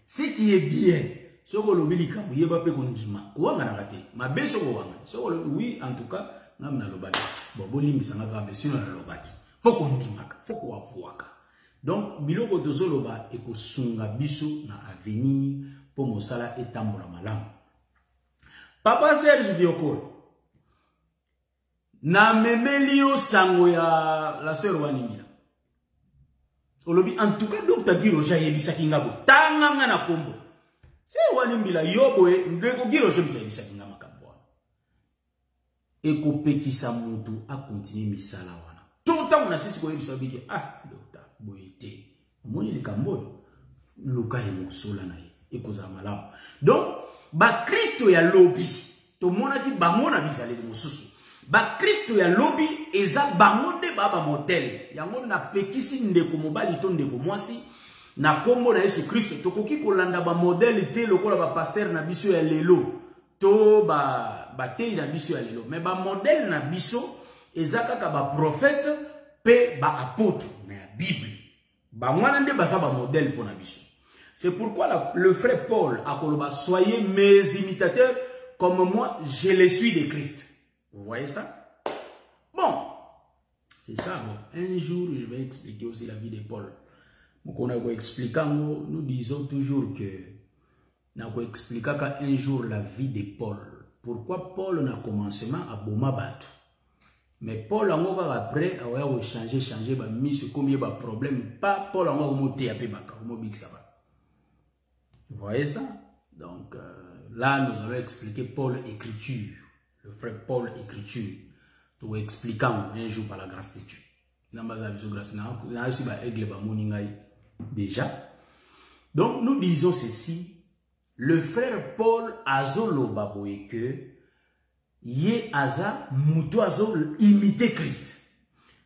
B: ce qui est bien. Soko lobili kambu, yeba pe kondima. Ouanga na kate, ma beso ouanga. Soko lobili, oui, en tout cas, nam na lobaki. Bobo limbi sanga kabe, sino na lobaki. Faut kondimaka, faut kwafuaka. Donc, biloko tozo loba, eko sunga biso na avenir, pour mon sala et tambola malam. Papa Serge Viokol. Na memelio sango ya la sœur Wanimila. Olobi, en tout cas, donc ta giro jayebisa kingabo. Tanganga na kombo. C'est Wanimila yoboe, ndeko giro jayebisa kingama kambo. Eko pekisa mutu a continuer misala wana. Tout le temps on a sisi ko yebisa biki. Ah, docteur, boyete. Moni likambo luka yemosola na ye. Donc, ba Christo ya lobby, to mona ki ba mona bizaleli mosusu. Ba Christo ya lobby eza bangonde baba model. Yango na pekisi ndeko mobali to ndeko mwasi na kombo na Yesu Kristo. Tokoki kolanda ba model te lokola ba pasteur na biso ya lelo. To ba te na biso ya lelo. Mais ba model na biso eza kaka ba prophète pe ba apôtre na ya Bible. Ba mwana nde basa ba model po na biso. C'est pourquoi le frère Paul a dit, soyez mes imitateurs comme moi, je le suis de Christ. Vous voyez ça? Bon, c'est ça. Bon. Un jour, je vais expliquer aussi la vie de Paul. Donc, on a expliqué, nous disons toujours que nous avons expliqué qu'un jour la vie de Paul. Pourquoi Paul n'a commencé à Boma Batu? Mais Paul a après, a changé, mis ce combien de problèmes. Pas Paul a monté à Pébaka, vous voyez ça? Donc là, nous allons expliquer Paul écriture. Le frère Paul écriture. Tout expliquant un jour par la grâce de Dieu. Déjà. Donc nous disons ceci. Le frère Paul azolo baboye que ye aza muto azo imiter Christ.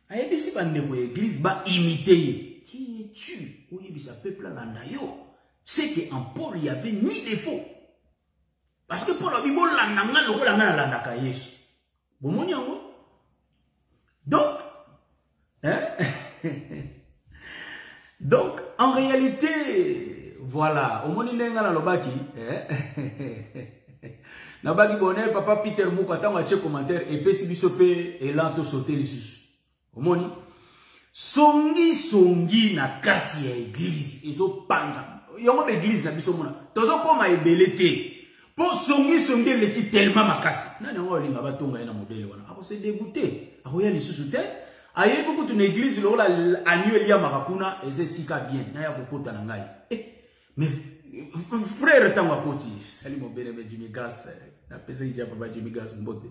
B: Ayebi si bande ko église ba imiter. Qui es-tu? Ou yebi sa peuple landa yo. C'est qu'en Paul, il n'y avait ni défaut. Parce que Paul a dit, bon, donc, donc, en réalité, voilà, au moment où la lobaki, nabaki bonheur, papa Peter Mouka, tant que commentaire, et puis si bisope, et là, tout sauter les sous. Au moment songi na kati ya église, ezo panza. Yongo l'église na biso mona tozo koma ebelete po songi leki tellement makasi nani ngo linga batonga na modèle wana ako se dégoûté ako ya lisusu te aye beaucoup une église lola annuel ya makakuna eze sika bien na ya kokota na ngai mais frère tangwa poti sali mo bene Jimmy Gas na pesa ija papa Jimmy Gas mbote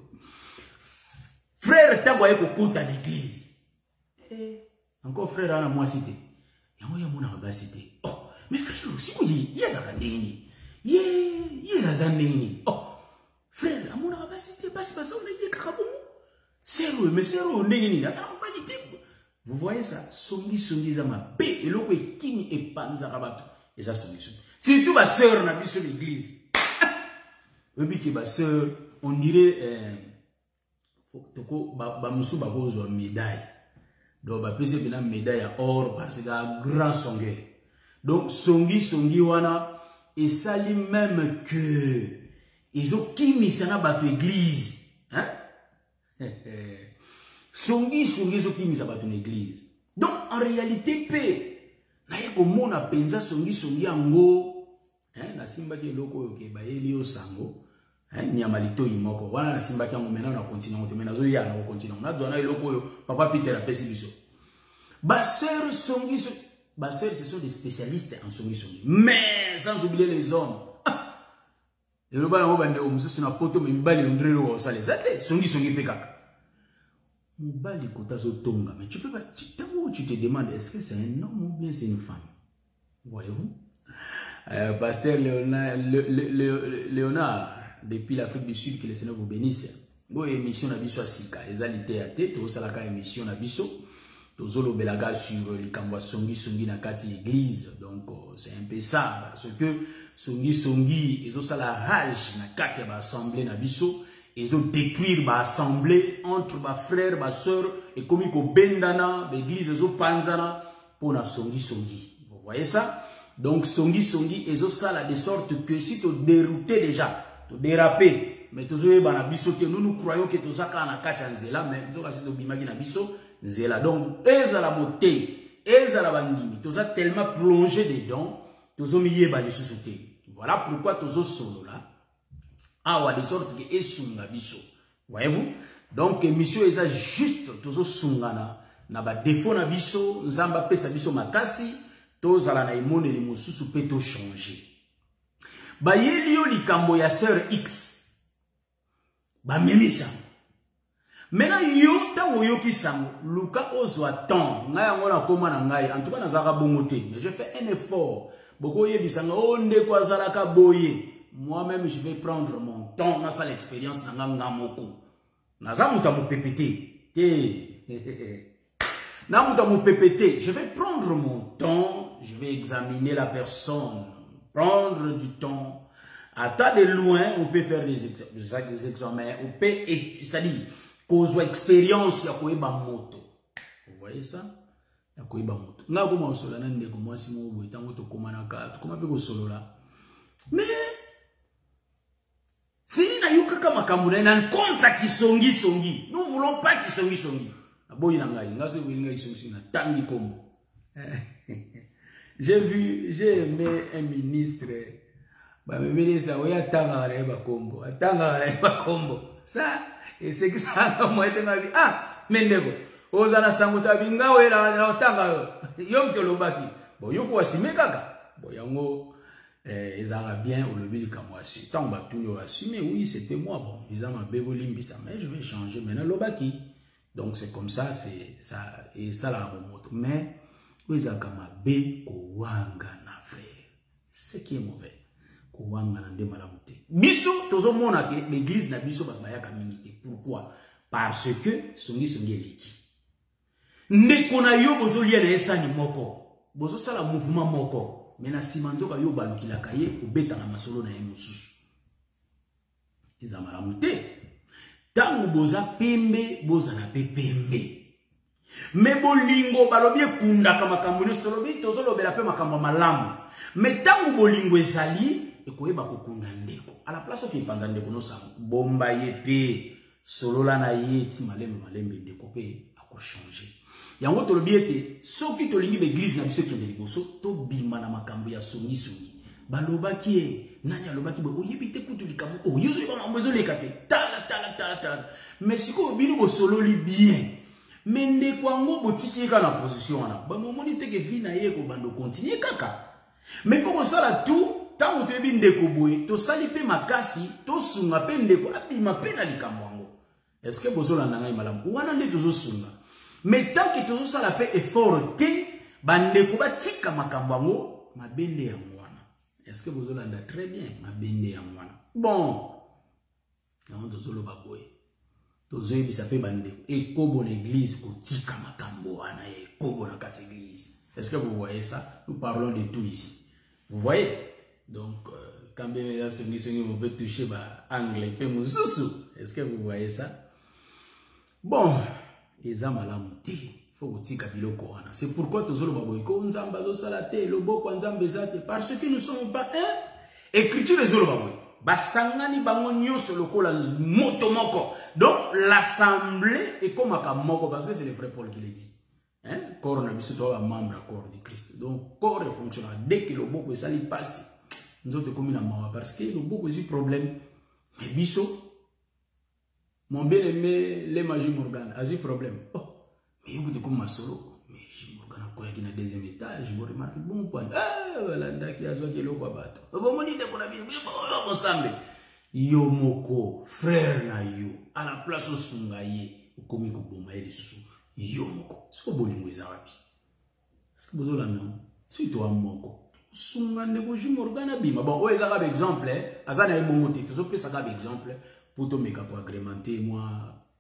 B: frère tangwa ye kokota na église encore frère ana moi cité yango ya mona ba cité mais frère, si vous y avez oh, frère, à mon capacité, pas si on est kakabou. Sérieux, mais sérieux, vous voyez ça? Songi zama paix et l'eau est kimi et panzarabato. Et ça, songi. Surtout ma soeur n'a vu sur l'église. Oui, qui ma soeur, on dirait, Bamoussou Bagozo médaille. Donc, bah, plus c'est une médaille à or parce qu'il y a un grand songueur. Donc, songi wana, et ça lui même que, ils ont kimi sana bato église. Hein? Songi qui ça va ton église. Donc en réalité paix. Na yeko mona penza songi ango. Hein? Na simba ki loko yoke ba elio sango. Hein? Nyamalito imoko. Wana na simba ki ango mena na continue on te mena zo ya na continue. Na dona loko yo papa Peter a pesi biso. Basseur songi Basseur, ce sont des spécialistes en songi. Mais sans oublier les hommes. Et le bas on c'est une poto mais mbali ondrelo ça les athées songi pekaka. Mbali kota zo tonga mais tu peux pas tu te demandes est-ce que c'est un homme ou bien c'est une femme. Voyez-vous? Pasteur Léonard depuis l'Afrique du Sud que le Seigneur vous bénisse. Bo émission na biso asika ezalité à tête au salaka émission na biso. Tozolo belaga sur les kambwa songi na kati église. Donc c'est un peu ça parce que songi ils ont ça la rage na kati ba assemblée na biso, ils ont détruire ba assemblée entre ba frères ba sœurs et comme ko bendana l'église ils ont panzana pour na songi. Vous voyez ça? Donc songi ils ont ça là de sorte que si tu dérouté déjà, tu dérapé, mais tu zo ba na biso que nous croyons que tozaka na kati nzela mais zo kasi to bimaki na biso Zela. Donc, ezala moté, ezala bandimi, toza tellement plongé dedans, tozo miye ba les sociétés. Voilà pourquoi tozo solo là. Ah ouais, de sorte que esunga biso. Voyez-vous? Donc, émission eza juste tozo sungana na ba défaut na biso, nzamba pesa biso makasi, tozala na imone li mosusu pe to changer. Ba yelio likambo ya sœur X. Ba memisa. Maintenant, yo tango yo ki sango, Luka ozo attend, nga yango na koma na ngai, en tout cas na zaka bongote, mais je fais un effort. Boko ye bisanga o ndeko azalaka boye. Moi-même je vais prendre mon temps, na sa l'expérience na nga moko. Na za muta mo pépété. Na muta mo pépété, je vais prendre mon temps, je vais examiner la personne, prendre du temps. À tas de loin, on peut faire des examens, on peut, c'est-à-dire cause expérience ya koyeba moto. Vous voyez ça? Ya koyeba moto. Nga ko mo solo na ndeko mwasi mo boy tango to komanaka to koma pe ko solo la. Mais c'est na yuka kama kamuna na konta kisongi. Nous voulons pas kisongi. Aboyi na ngai nga se winga kisongi na tangi kombo. J'ai aimé un ministre ba me ministre oya tanga ba kombo. Atanga ba kombo. Ça et c'est que ça moi tenga bi mendeko ozana sanguta binga wela na otanga yo mtolobaki bon yo ko asime kaka bon yango ezanga bien au lobby kamwasi tant ba tout yo assumer oui c'était moi bon ils ont ma béboli ça mais je vais changer maintenant lobaki donc c'est comme ça c'est ça et ça la moto mais oui akama be ko wanga na frère ce qui est mauvais ko wanga na ndema la muté biso tozo mona ke l'église na biso babayaka minité. Pourquoi? Parce que songi eleki. Ndeko na yo bozo lia na esani moko. Bozo sala mouvement moko. Mena simanzoka yo balukilaka ye obeta na masolo na ye mususu. Eza malamu te. Tango boza pembe, boza na pembe. Me bolingo balobie kundaka makambo nyonso tolobi tozolobela pe makambo malamu. Me tango bolingo ezali ekoyeba kokunda ndeko. À la place qui panza ndeko no sa bomba ye pe solola na ye ti malembe ndeko pe ako changer. Yango tolobi ete soki tolingi l'église na biso ki ndeli boso to bima na makambo ya songi. Balobaki e nani alobaki bo oyebite kutu likambo o yozo ba mambozo lekate tala. Mais siko bino bo sololi bien. Mais ndeko ngo botiki ka na position wana. Ba momoni te ke vie na ye ko bando continuer kaka. Mais pour ça là tout tant que tu es bien décoboué, tu sali pe makasi, tu sunga pe ndeko, abima pe na likamwango. Est-ce que bozo la nanga imalam? Ou anande tozo sunga. Mais tant que tozo sala pe effort te, bandeko ba tika makamwango, ma bende ya mwana. Est-ce que bozo la nda très bien, ma bende ya mwana? Bon. Non, tozo lo baboy. Tozo ebisa pe bandeko. Et kobo l'église ko tika makambo wana e kobo na kati église. Est-ce que vous voyez ça? Nous parlons de tout ici. Vous voyez? Donc, quand bien il y a ce qui vous peut toucher, anglais, est-ce que vous voyez ça? Bon, ils ont malamuté. Il faut que vous ayez c'est pourquoi tous les gens qui ont salate, le beau quand zambezate, parce que nous ne sommes pas un. Écriture les autres Basangani bango nyonso lokola moto moko. Donc l'assemblée est comme un moko parce que c'est le frère Paul qui l'a dit. Hein? Corps na biso to membre corps de Christ. Donc corps est fonctionnel dès que le boko ça lui passe. Nous autres comme na mawa parce que le boko c'est problème. Mais biso mon bien-aimé les magies Morgan a eu problème. Oh, mais il comme ma solo. Mais J Morgan a quoi qui na deuxième étage, je remarque bon point. Ah voilà ndaki azwa ki loko bato. Bon moni de kona bino ensemble. Yo moko frère na yo à la place au sungaye komi ko boma eli susu. Yo moko. Est-ce que bolingo ezawapi? Est-ce que bozola non? Si toi moko. Sunga nego J Morgan abima. Bon, o ezaka ba exemple, azana ebongo te. Tozo pesa ka ba exemple pour te meka pour agrémenter moi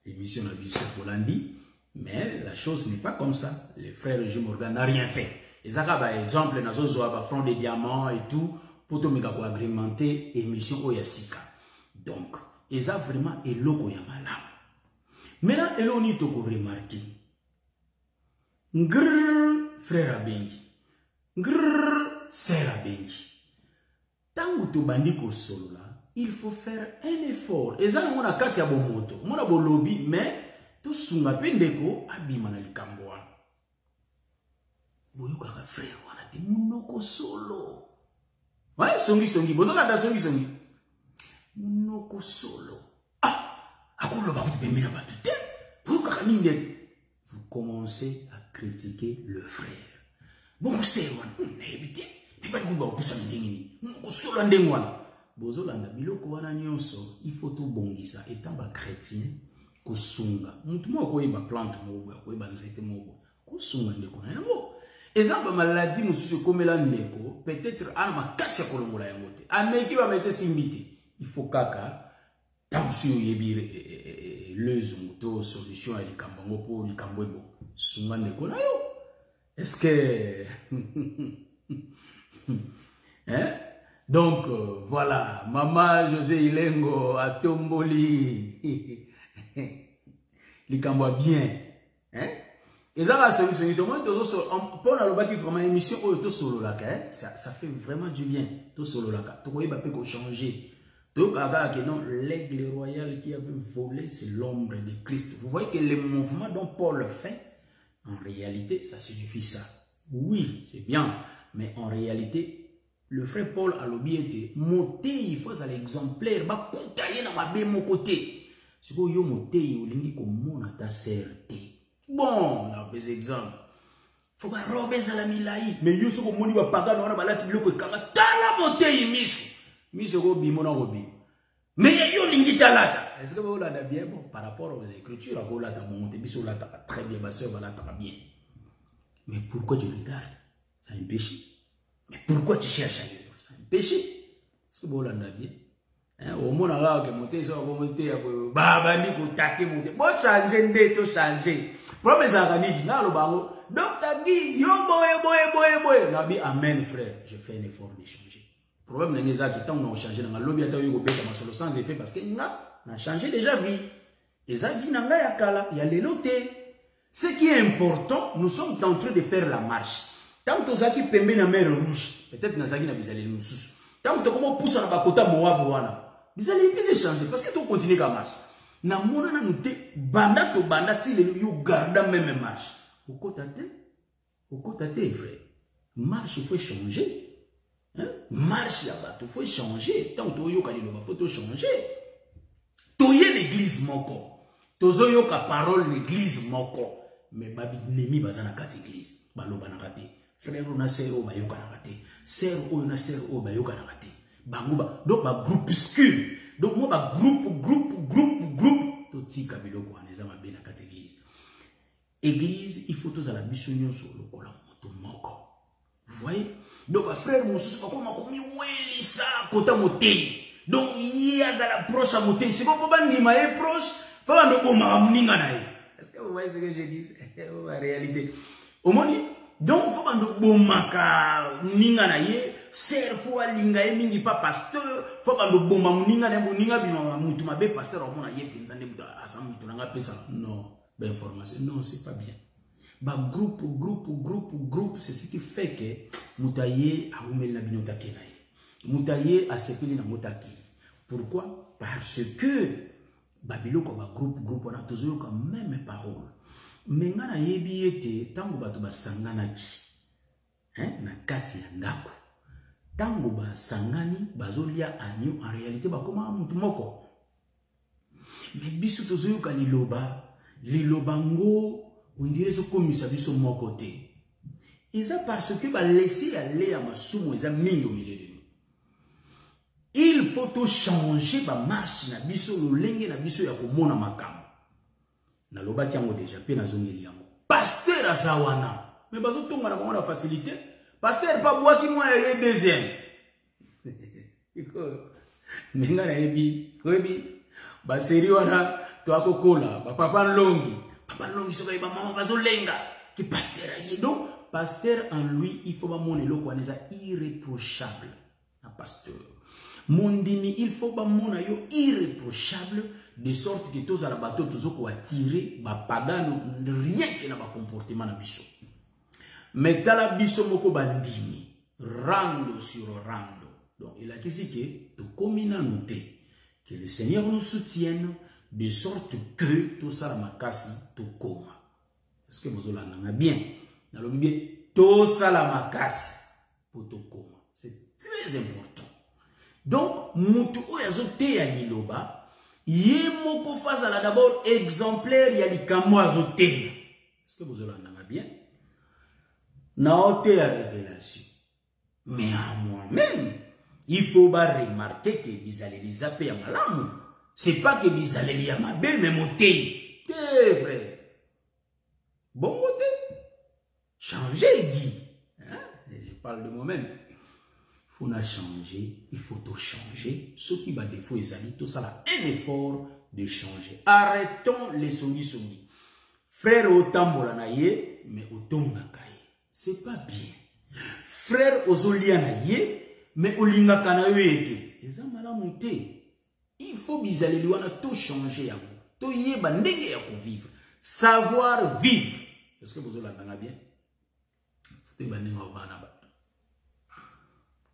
B: émission na biso Polandi. Mais la chose n'est pas comme ça. Les frères J Morgan n'a rien fait. Ezaka ba exemple nazo zo ba front des diamants et tout pour te meka pour agrémenter émission Oyasika. Donc, eza vraiment eloko ya malamu. Maintenant, eloni to ko remarquer. Ngr frère abengi. Ngr sœur abengi. Tangu to bandi ko solo la, il faut faire un effort. Eza ngona kati ya bomoto. Mona bo lobby mais to sunga pendeko abima na likambo wana. Boyo ka frère wana te munoko solo. Ouais, songi bozona da songi. Munoko solo. Ah, akolo ba ko pemina ba tout. Boyo ka ninde. Vous commencez à critiquer le frère. Bon, c'est one. N'ébité. Tu vas nous voir pour ça n'ingénie. Munoko solo ndengwana. Bozolanda biloko wana nyonso, il faut tout bongisa étant ba chrétien ko sunga. Mutu mo ko yeba plante mo ko yeba nzete mo ko sunga ndeko na yango. Exemple maladie mususu komela ndeko, peut-être ana makasi ya kolongola yango te. Ameki ba mete simbiti. Il faut kaka tamsu yebi lezungu to solution ya likambo po likambo ebo sunga ndeko na yo. Est-ce que hein? Donc, voilà, Maman José Ilengo a tomboli. Likambo bien. Hein? Et ça va se faire. Pour la loba qui vraiment émission auto solo là, ça fait vraiment du bien. Tout solo là, tu vois, il va changer. Donc, non, l'aigle royal qui avait volé, c'est l'ombre de Christ. Vous voyez que le mouvement dont Paul fait, en réalité, ça signifie ça. Oui, c'est bien, mais en réalité, le frère Paul a l'obéité. Monter, il faut à l'exemplaire. Bah, koutaye na mabe mon côté. C'est quoi yo monter, yo lingi comme mon ta certé. Bon, on a des exemples. Faut pas rober ça la milaï. Mais yo, ce qu'on moni va paga, on a balati bloko kaka. Tala monter, misu. Misu go bi, mon robi. Mais yo lingi talata. Est-ce que vous l'avez bien? Bon, par rapport aux écritures, vous l'avez monté, biso l'avez très bien, ma soeur va l'avez bien. Mais pourquoi tu regardes? C'est un péché. Mais pourquoi tu cherches ailleurs? C'est un péché. Est-ce que vous l'avez bien? Au moins, on a monté, ça va monter, bah, ni ko take monter. Bon, changer, ndé, to changer. Problème, ça va dire, là, le baron. Donc, t'as dit, yo, boy. Nabi, amen, frère. Je fais un effort de changer. Problème, c'est que tant on a changé, dans le lobby, il y a solo sans effet parce que on a changé déjà vie. Et ça, vie, n'a pas kala, il y a les lotés. Ce qui est important, nous sommes en train de faire la marche. Tant que tu as pembe na mer rouge, peut-être na zaki na bizali mususu. Tant que tu comment pousser na bakota moab wana. Bizali bisa changer parce que tu continues à marche. Na mona na nute banda to banda ti le yo garda même marche. Au côté frère. Marche il faut changer. Hein? Marche là-bas, il faut changer. Tant que tu yo kali lo faut changer. Toye l'église moko. Tozo yo ka parole l'église moko. Mais babi nemi bazana kat église. Baloba na raté. Frère on a sœur ba yoka na raté. Sœur on a sœur ba yoka na raté. Bangoba donc ba groupuscule. Donc moi ba groupe to tika biloko aneza mabe na kat église. Église il faut tous à la mission sur le kola moto moko. Vous voyez? Donc ba frère mususu ba koma komi weli sa kota motei. Donc il y a la proche à motei. C'est pas pour bandi ma proche. Faut pas no boma mninga na. Est-ce que vous voyez ce que je dis? La réalité. Au moni, donc faut pas nous bomaka ninga na ye, ser pour alinga ye mingi pas pasteur, faut pas nous bomaka ninga na ninga bino mutu mabe pasteur au mona ye pinzande mutu asam mutu nanga pesa. Non, ben information, non c'est pas bien. Ba groupe, c'est ce qui fait que mutaye a umel na bino takena ye. Mutaye a sepeli na motaki. Pourquoi? Parce que Babylone comme groupe on a toujours quand même parole. Mais ngana yebi ete tango bato basangana ki. Na kati ya ndako. Tango basangani bazolia anyo en réalité bakoma mutu moko. Mais biso toujours ka liloba ngo on dirait so komisa biso moko te. Et ça parce que ba laisser aller à masumo eza mingi au milieu de nous. Il faut tout changer ba marche na biso lolenge na biso ya komona makambo. Na loba kiango déjà pe na zongeli yango. Pasteur azawana. Mais bazo tonga na bango facilité. Pasteur pas bois qui moi est deuxième. Ninga na ebi ba seri wana to akokola ba papa longi soka ba mama bazo lenga ki pasteur aye. Donc pasteur en lui il faut ba mona loko aneza irréprochable na pasteur. Mondimi il faut ba mona yo irréprochable de sorte que tous ala bateau tozoko attirer ba pagano rien que na ba comportement na biso. Mais tala biso moko bandimi rando sur rando. Donc il a dit que tout comme il a noté que le Seigneur nous soutienne de sorte que tout ça la makasi tout coma. Est-ce que vous avez bien? Dans le bien tout ça la makasi pour tout coma. C'est très important. Donc mutu oyazote ya liloba yemoko fazala d'abord exemplaire ya likambo azote. Est-ce que vous avez bien? Naote ya révélation. Mais à moi-même, il faut remarquer que bizaleli zape ya malamu. C'est pas que bizaleli ya mabe, mais moté. C'est vrai. Bon côté. Changer, Guy. Hein? Je parle de moi-même. Il faut changer, il faut tout changer. Ce qui va défaut, tout ça, un effort de changer. Arrêtons les songi. Frère Otambola naye, mais Otongakaye. C'est pas bien. Frère Ozolia naye, mais Olinga Kanayo ete. Les hommes à monter. Il faut bizaleli wana tout changer. Tout yeba ndenge ya vivre. Savoir vivre. Est-ce que vous avez bien? Faut que vous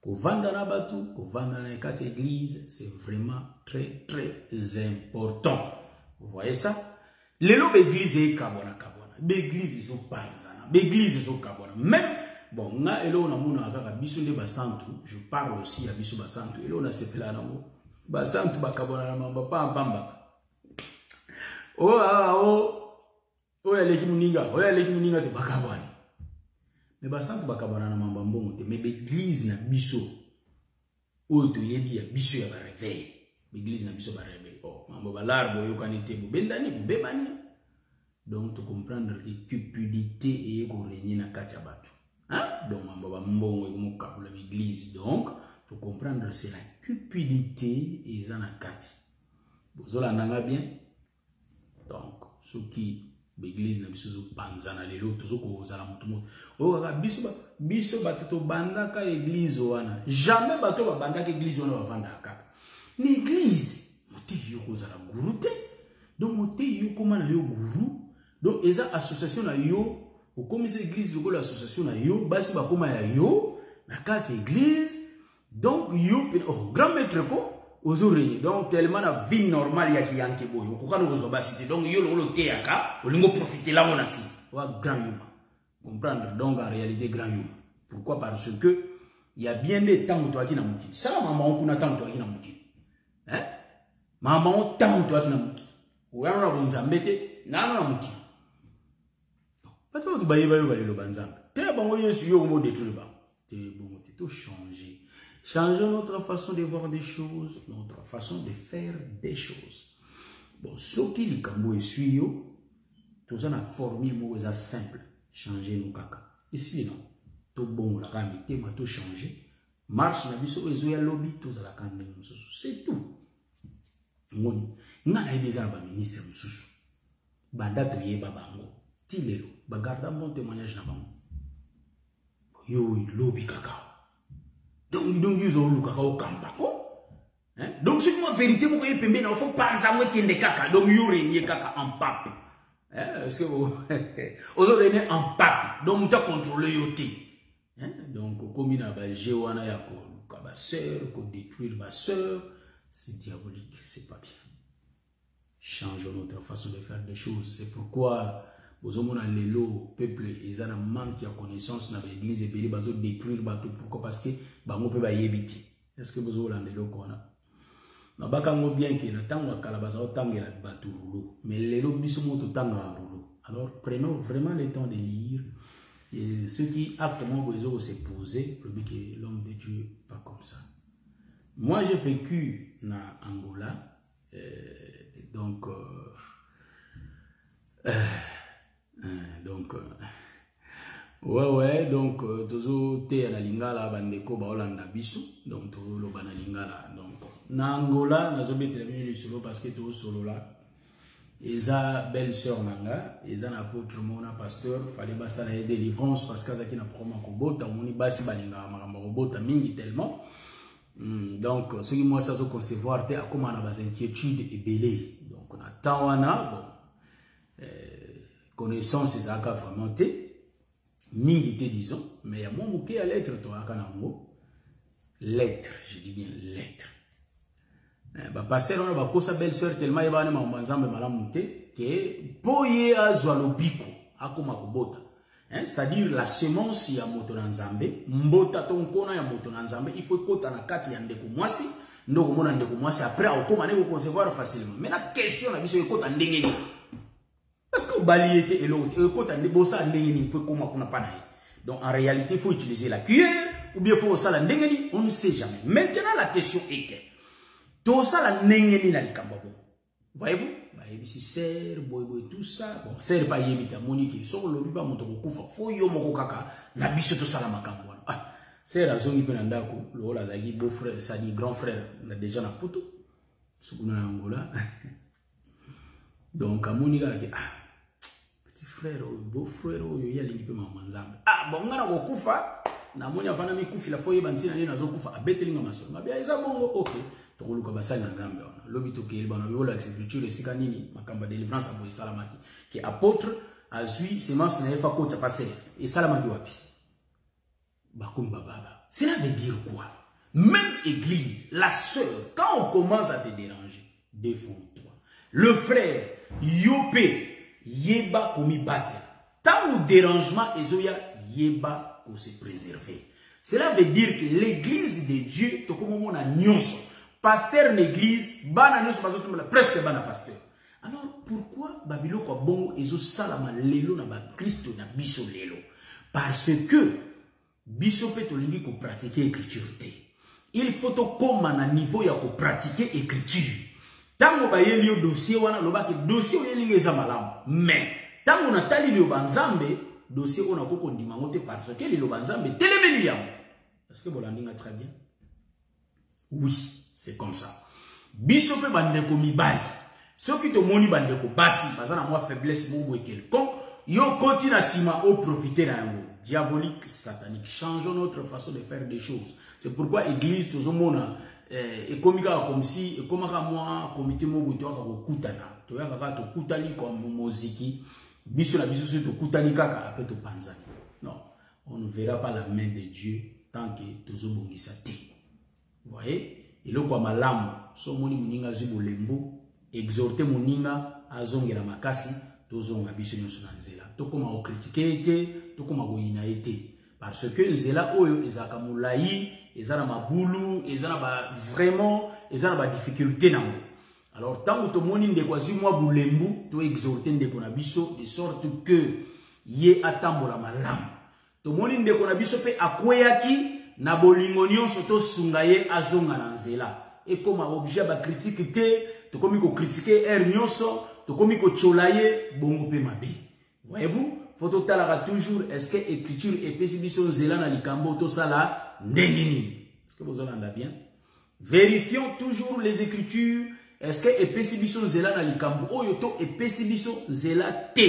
B: Kovanda na batu, kovanda na kati église, c'est vraiment très très important. Vous voyez ça? Lelo l'église est kabona. L'église est au panzana. L'église est au kabona. Même bon, nga elo na muna kaka biso nde basantu, je parle aussi à biso basantu. Elo na sepela na mo. Basantu bakabona na mamba pa pamba. Ya leki muninga te bakabona. Mais basantu bakabona na mamba mbongo te, mais l'église na biso oyo to yebi ya biso ya ba réveil. L'église na biso ba réveil. Mambo balarbo yo kanite bendani bebani. Donc tu comprendre que cupidité et ego régner na kati ya batu. Hein? Donc mambo ba mbongo ego kabula l'église. Donc tu comprendre c'est la cupidité et za na kati. Bozola nanga bien. Donc ce qui l'église na biso zo panzana lelo tozoko zala mutu mo. Kaka biso bato bandaka église wana. Jamais bato ba bandaka église wana ba vanda kaka. L'église moté yo kozala guru te. Donc moté yo koma na yo guru. Donc eza association na yo au comité église de l'association na yo basi ba koma ya yo na kati église. Donc yo grand maître ko aujourd'hui, donc tellement la vie normale ya kiyanke boy okokana ko basi donc yo lo teaka olingo profiter là on a si wa grand yuma comprendre donc en réalité grand yuma. Pourquoi? Parce que il y a bien des temps où toi qui na muki ça maman on kuna temps toi qui na muki hein maman on temps toi qui na muki ou ya na bonzambete na muki pas toi qui baye le banzamba te bango yesu yo mo détruire ba te bon te tout changer. Changeons notre façon de voir des choses, notre façon de faire des choses. Bon, ce qui est kambo essuie yo, tout ça na formule mo eza simple, changer nos kaka. Ici non, tout bon la ramité ma tout changer. Marche na biso ezo ya lobby tout ça la kande mususu. C'est tout. Ngoni, nga ebeza ba ministre mususu. Banda to yeba bango. Tilelo, ba garda mon témoignage na bango. Yo lobby kaka. Donc ils ont le cacao kambako. Donc c'est une vérité pour que pembe na faut pas nzamwe kende kaka. Donc yo régner kaka en pape. Est-ce que vous ozo régner en pape. Donc muta contrôler yoté. Donc comme ina ba jewana ya ko ba sœur, ko détruire ba sœur. c'est diabolique, c'est pas bien. Changeons notre façon de faire des choses. C'est pourquoi, le peuple, ils ont un manque de connaissance dans l'église et ils ont détruire bateau. Pourquoi? Parce que bango peut pas y éviter. Est-ce que vous avez l'andelo kona? Na bakango bien que na tango kalabaza otangela bateau rouleau. Mais les lots bisomo to tanga rouleau. Alors prenons vraiment le temps de lire. Et ceux qui actement besoin de se poser, que l'homme de Dieu pas comme ça. Moi j'ai vécu na Angola, donc tozo te na lingala bandeko ba Holanda biso, donc tozo lo bana lingala, donc na Angola nazo betela bino solo parce que tozo solo là. Eza belle sœur nanga, eza na apôtre mona pasteur, fallait basa na délivrance parce que zaki na promo ko bota moni basi balinga makamba ko bota mingi tellement. Donc ce qui moi ça se concevoir te akoma na bas inquiétude et belé. Donc on attend wana bon connaissance ezaka vraiment te mingi te disons, mais ya mo muke ya lettre to akana ngo lettre, je dis bien lettre. Ba pasteur on ba kosa belle sœur tellement yeba na mambanzambe malamu te que boye azwa lobiko akoma kobota, c'est-à-dire la semence ya moto na nzambe mbota to nkona ya moto na nzambe il faut kota na kati ya ndeko mwasi ndoko mona ndeko mwasi après akoma ne ko concevoir facilement. Mais la question na biso ekota ndenge ni parce que baliete et l'autre ekota ndebosa ndenge ni peut koma kuna pana. Donc en réalité il faut utiliser la cuillère ou bien faut ça la ndenge ni, on ne sait jamais. Maintenant la question est que tout ça la nengeni na likamba bon. Voyez-vous? Bah ici serre boy tout ça. Bon, serre pas yebita monique so lo biba moto ko kufa fo yo moko kaka na biso to sala makambo. Ah, serre azongi pe na ndako lo la zaki beau frère, ça dit grand frère na déjà na poto. Sukuna na Angola. Donc amonika petit frère beau frère yo yalingi pe mama nzambe. Ah bon ngana ko kufa na moni afana mi kufi la fo yeba ntina ni nazo kufa abetelinga maso. Ngabia eza bongo okay. L'obito qui est bon, la écriture et sikanini, makamba délivrance à boy salamaki, qui apôtre a suivi semence n'a pas côté passer et salamaki wapi. Bakumba baba. Cela veut dire quoi? Même église, la sœur, quand on commence à te déranger, défends-toi. Le frère, yopé, yeba komi bate. Tant ou dérangement, ezoya yeba ko se préserver. Cela veut dire que l'église de Dieu, to comme on a nyonso. Pasteur l'église, bana nyonso bazotumela presque bana pasteur. Alors pourquoi babilo kwa bongo ezo salama lelo na ba Christo na biso lelo? Parce que biso pe tolingi ko pratiquer écriture te. Il faut to koma na niveau ya ko pratiquer écriture. Tango ba yeli yo dossier wana loba ke dossier oyelinga eza malamu. Mais tango na tali yo banzambe dossier ona koko ndima ngote parce que le banzambe telemeli yam. Est-ce que vous l'endez très bien? Oui. C'est comme ça. Bisope bandeko mibali. Ceux qui te moni bandeko basi, bazana moi faiblesse mobo et quelconque, yo continue à sima au profiter d'un mot. Diabolique, satanique. Changeons notre façon de faire des choses. C'est pourquoi l'église, tout le monde, et comme si, et comme moi, comité mobo, tu as kutana. Tu as to kutani comme moziki. Biso la biso to kutani kaka après to panzani. Non. On ne verra pas la main de Dieu tant que tu as te. Vous voyez? Et là, comme malamu, so moni muninga zubo lembo, exhorter muninga azongera makasi, tozonga biso nyonso na nzela. Tokoma o critiquer ete, tokoma ko ina ete. Parce que nzela oyo ezaka mulai, ezana mabulu, ezana ba vraiment, ezana ba difficulté nango. Alors tant que to moni ndeko azimwa bulembu, to exhorter ndeko na biso de sorte que ye atambola malamu. To moni ndeko na biso pe akweyaki na bolingo nyonso to sungaye azonga na nzela. Et comme objet ba critique te, to komi ko critiquer nyonso, to komi ko cholaye bongo pe mabe. Voyez-vous, faut totalara toujours est-ce que écriture et pesibiso nzela na likambo to sala ndengini. Est-ce que vous entendez bien? Vérifions toujours les écritures. Est-ce que epesibiso nzela na likambo oyo to epesibiso nzela te?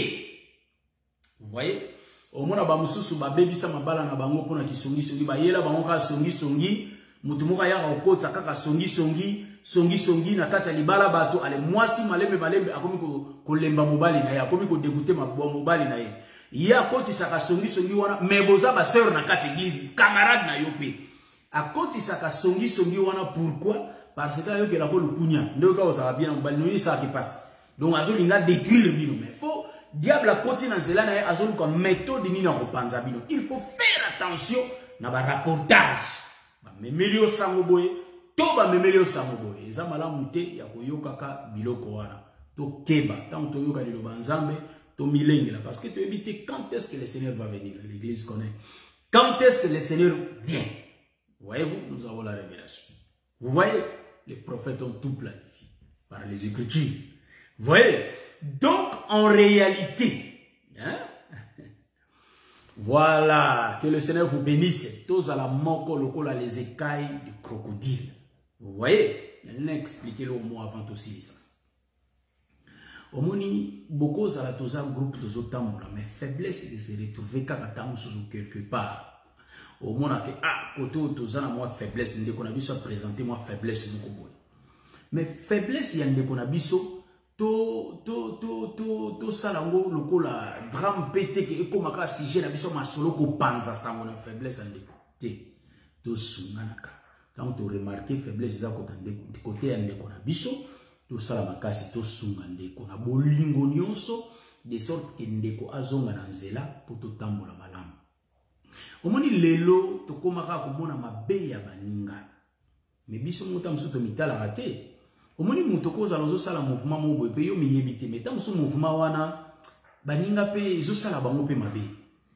B: Vous voyez? Au mona ba mususu ba bebisa mabala na bango pona kisongi songi ba yela bango ka songi songi mutu moka ya okota kaka songi songi na kata libala bato ale mwasi malembe balembe akomi ko lemba mobali na ye akomi ko dégoûter mobali na ye ya koti saka songi wana meboza ba sœur na kata église camarade na yope akoti saka songi wana. Pourquoi? parce que il y a la le punya donc quand ça va bien on ça qui passe donc azo linga détruire bino mais faut diable a côté dans cela na azo comme méthode ni na kopanza bino il faut faire attention na ba rapportage ba memelio sango boye to ba memelio sango boye eza malamu te ya koyoka ka biloko wana to keba tant to yoka lilo banzambe to milengela parce que tu évites quand est-ce que le Seigneur va venir. L'église connaît quand est-ce que le Seigneur vient. Voyez-vous, nous avons la révélation. Vous voyez, les prophètes ont tout planifié par les Écritures. Vous voyez, donc en réalité, hein? Voilà, que le Seigneur vous bénisse. Tous à la moko loko la les écailles du crocodile. Vous voyez, il a expliqué le mot avant aussi ça. Au moni, beaucoup à la toza groupe de zotambola, mais faiblesse de se retrouver quand sous quelque part. Au moins, côté toza moi faiblesse, ne qu'on a vu présenter moi faiblesse beaucoup. Mais faiblesse, il y a ne qu'on a vu to salango loko la drame pété que comme un sujet na biso ma solo ko panza ça mon faiblesse en côté to sunganaka. Quand tu remarques faiblesse za côté en ko na biso to sala makasi to sunga ndeko na bolingo nyonso de sorte que ndeko azonga na nzela pour to tambola malamu. Omoni lelo to komaka komona mabe ya baninga. Me biso muta musuto mitala rate. Omoni muto koza lozo sala mouvement mobo pe yo miyebite mais tant so mouvement wana baninga pe ezo sala bango pe mabe.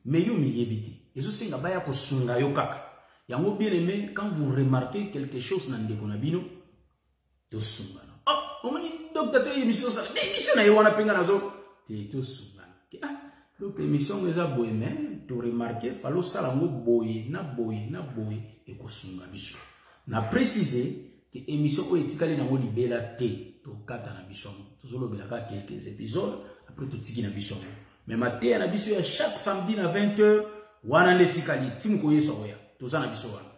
B: Mais yo miyebite. Ezo singa baya ko sunga yo kaka. Yango bien aimé quand vous remarquez quelque chose na ndeko na bino to sunga. Oh, omoni docteur te émission sala. Mais émission na yo wana penga nazo te to sunga. Donc l'émission eza boye mais to remarquer falo sala ngo boye na e ko sunga biso. Na préciser que émission o etikali na ngo libela te to kata na biso. To zolo belaka quelques épisodes après to tiki na biso. Mais matin na biso ya chaque samedi na 20h wana letikali timu ko yeso ya. To za na biso wana.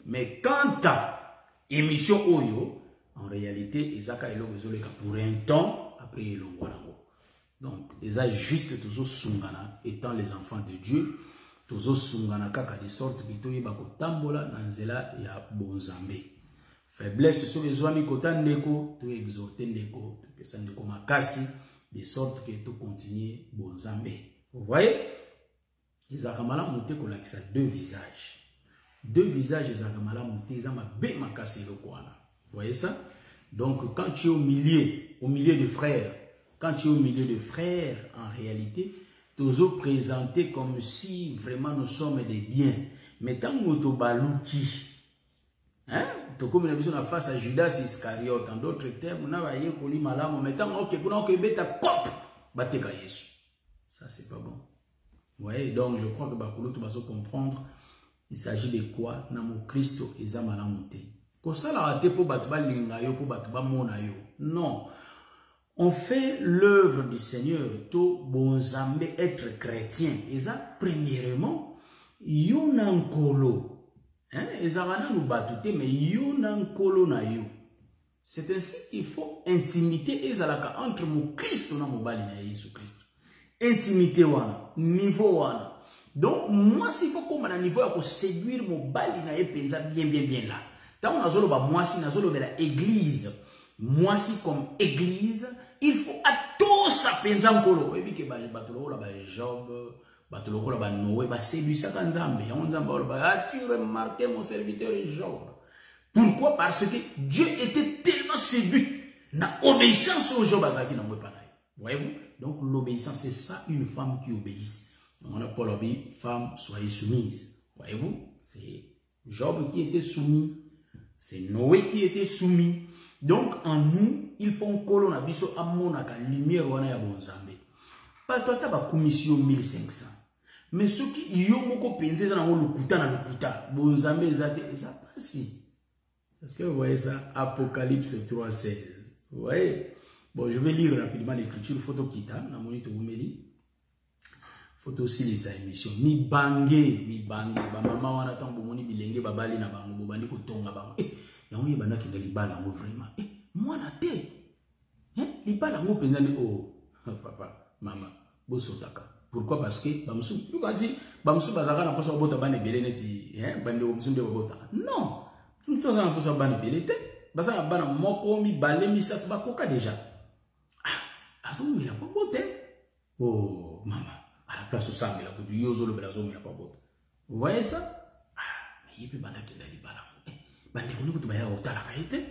B: Mais quant à émission oyo en réalité ezaka elo ezoleka pour un temps après elongo nango. Donc, ils ont juste toujours sungana, étant les enfants de Dieu, toujours sungana kaka de sorte que tout yeba ko tambola nanzela ya bonzambe. Faiblesse sur les amis kotan ndeko, tout exhorter ndeko, tout pesa ndeko makasi, de sorte que tout continue bonzambe. Vous voyez? Ils ont kamala monté ko lakisa deux visages. Deux visages ils ont kamala monté, ils ont ma be makasi le kwana. Vous voyez ça? Donc, quand tu es au milieu de frères, quand tu es au milieu de frères, en réalité, toujours présenté comme si vraiment nous sommes des biens. Mais tant que nous balouki, hein, comme nous avons face à Judas Iscariote, en d'autres termes, nous avons dit malam, mais tant que nous avons beta cop, bateka Yesu. Ça c'est pas bon. Vous voyez, donc je crois que Bakolo tu vas comprendre. Il s'agit de quoi? Namo Christo et Zamalamonte. Pour ça la raté pour batuba lingayo pour batuba monayo. Non. On fait l'œuvre du Seigneur, tout bonzambe être chrétien. Et ça, premièrement, yonankolo. Hein? Et ça va nous battre, mais yonankolo na yo. C'est ainsi qu'il faut intimité et ça entre mon Christ na mobali na Jésus Christ. Intimité wana, niveau wana. Donc moi s'il faut comme un niveau pour séduire mon bali na penza bien là. Tant on a zolo ba moi si na zolo de la église. Moi si comme église, il faut à tout ça penza nkolo. Et puis que batolo la ba Job, batolo la ba Noé, ba séduire ça kan Nzambe. Ya Nzambe ba as-tu remarqué mon serviteur Job? Pourquoi? Parce que Dieu était tellement séduit. Na obéissance au Job azaki na mwepa na. Voyez-vous? Donc l'obéissance c'est ça une femme qui obéisse. On a Paul obéi, femme soyez soumise. Voyez-vous? C'est Job qui était soumis. C'est Noé qui était soumis. Donc, en nous, il faut qu'on ait biso amonaka lumière wana ya bonzambe. Pas toi ta ba commission 1500. Mais ceux qui yo moko penze za na lokuta na lokuta, bonzambe ezate eza pasi. Est-ce que vous voyez ça? Apocalypse 3:16. Vous voyez? Bon, je vais lire rapidement l'écriture photo kita na monito umeli. Photo aussi les émissions. Mi bange, ba mama wana tambo moni bilenge babali na bango bobandi ko tonga bango. Yango yebana ki libala ngo vraiment. Moi na te. Hein? Libala ngo pendane oh papa, maman, bosotaka. Pourquoi? Parce que bamsu, tu quand dit bamsu bazaka na poso bota bane belé neti, hein, bande bamsu de bota. Non. Tu ne fais pas poso bane belé te. baza na bana moko mi balé mi sa ba koka déjà. Ah, azo mi la pas bote. Oh maman, à la place au sang la kutu yozo le belazo mi la pas bote. Vous voyez ça? Ah, mais yepe bana ke dali bala. Bande koni kutu ba ya otala ka ete.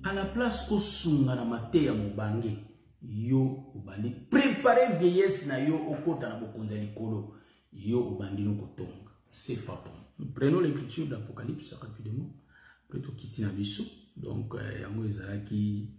B: À la place au sunga na mate ya mobange. Yo obandi préparer vieillesse na yo okota na bokonza likolo. Yo obandi no kotonga. C'est pas bon. Prenons l'écriture d'Apocalypse rapidement. Après tout quitter na biso. Donc yango ezalaki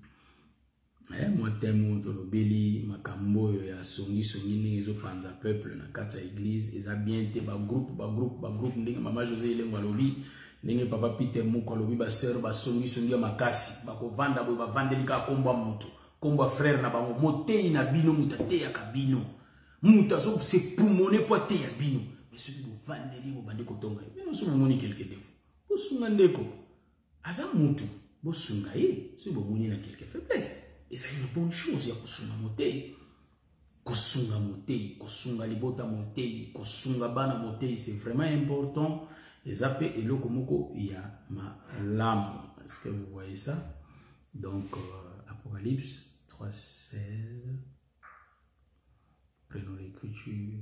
B: moi temo to lobeli makambo ya songi ni ezo panza peuple na kata église eza bien te ba groupe ndenge mama José Elengo lobi ndenge papa Peter Moko lobi ba sœur ba songi ya makasi ba ko vanda bo ba vandeli ka komba mutu komba frère na bango motei na bino mutate ya kabino muta so c'est pour moné pote ya bino mais celui bo vandeli bo bande ko tonga mais non so moni quelque défaut bo sunga ndeko aza mutu bo sunga ye so bo moni na quelque faiblesse. Et ça une bonne chose, il y a kosunga motei. Kosunga motei, kosunga libota motei, kosunga bana motei, c'est vraiment important. Et ça peut et lokomoko il y a ma lame. Est-ce que vous voyez ça? Donc Apocalypse 3:16. Prenons l'écriture.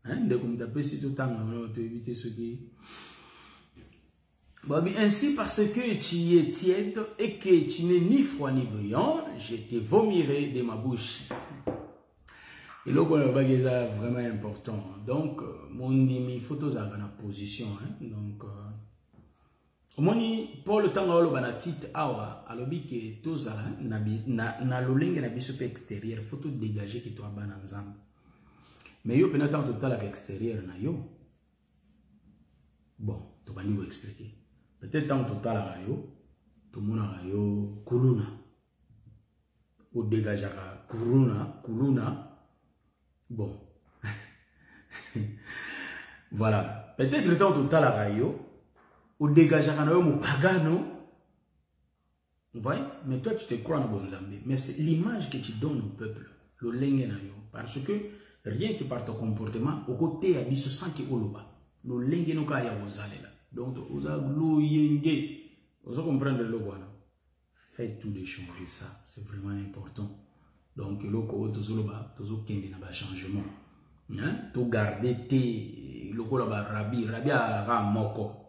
B: Hein, dès qu'on tape si tout temps on peut éviter ce qui Bon, ainsi, parce que tu es tiède et que tu n'es ni froid ni bouillant, je te vomirai de ma bouche. Et là, c'est vraiment important. Donc, mon dimi photos à la position. Donc, pour le temps où on a titre awa, alors que tous na lolenge na biso extérieur, photo dégager qui toi ban ensemble. Mais yo penatant total à extérieur na yo. Bon, tu vas nous expliquer. Peut-être en total à rayo, tout le monde a rayo, kuruna. Ou dégagera, kuruna. Bon. Voilà. Peut-être le temps total à rayo, ou dégagera na yo mo pagano. Vous voyez? Mais toi tu te crois en bon Zambé. Mais c'est l'image que tu donnes au peuple. Le lenge na yo. Parce que rien que par ton comportement, au côté à biso sanki oloba. Le lenge no ka ya wozale là. Donc, vous comprenez le voilà. Faites tout de changer ça. C'est vraiment important. Donc, le changement. Tout garder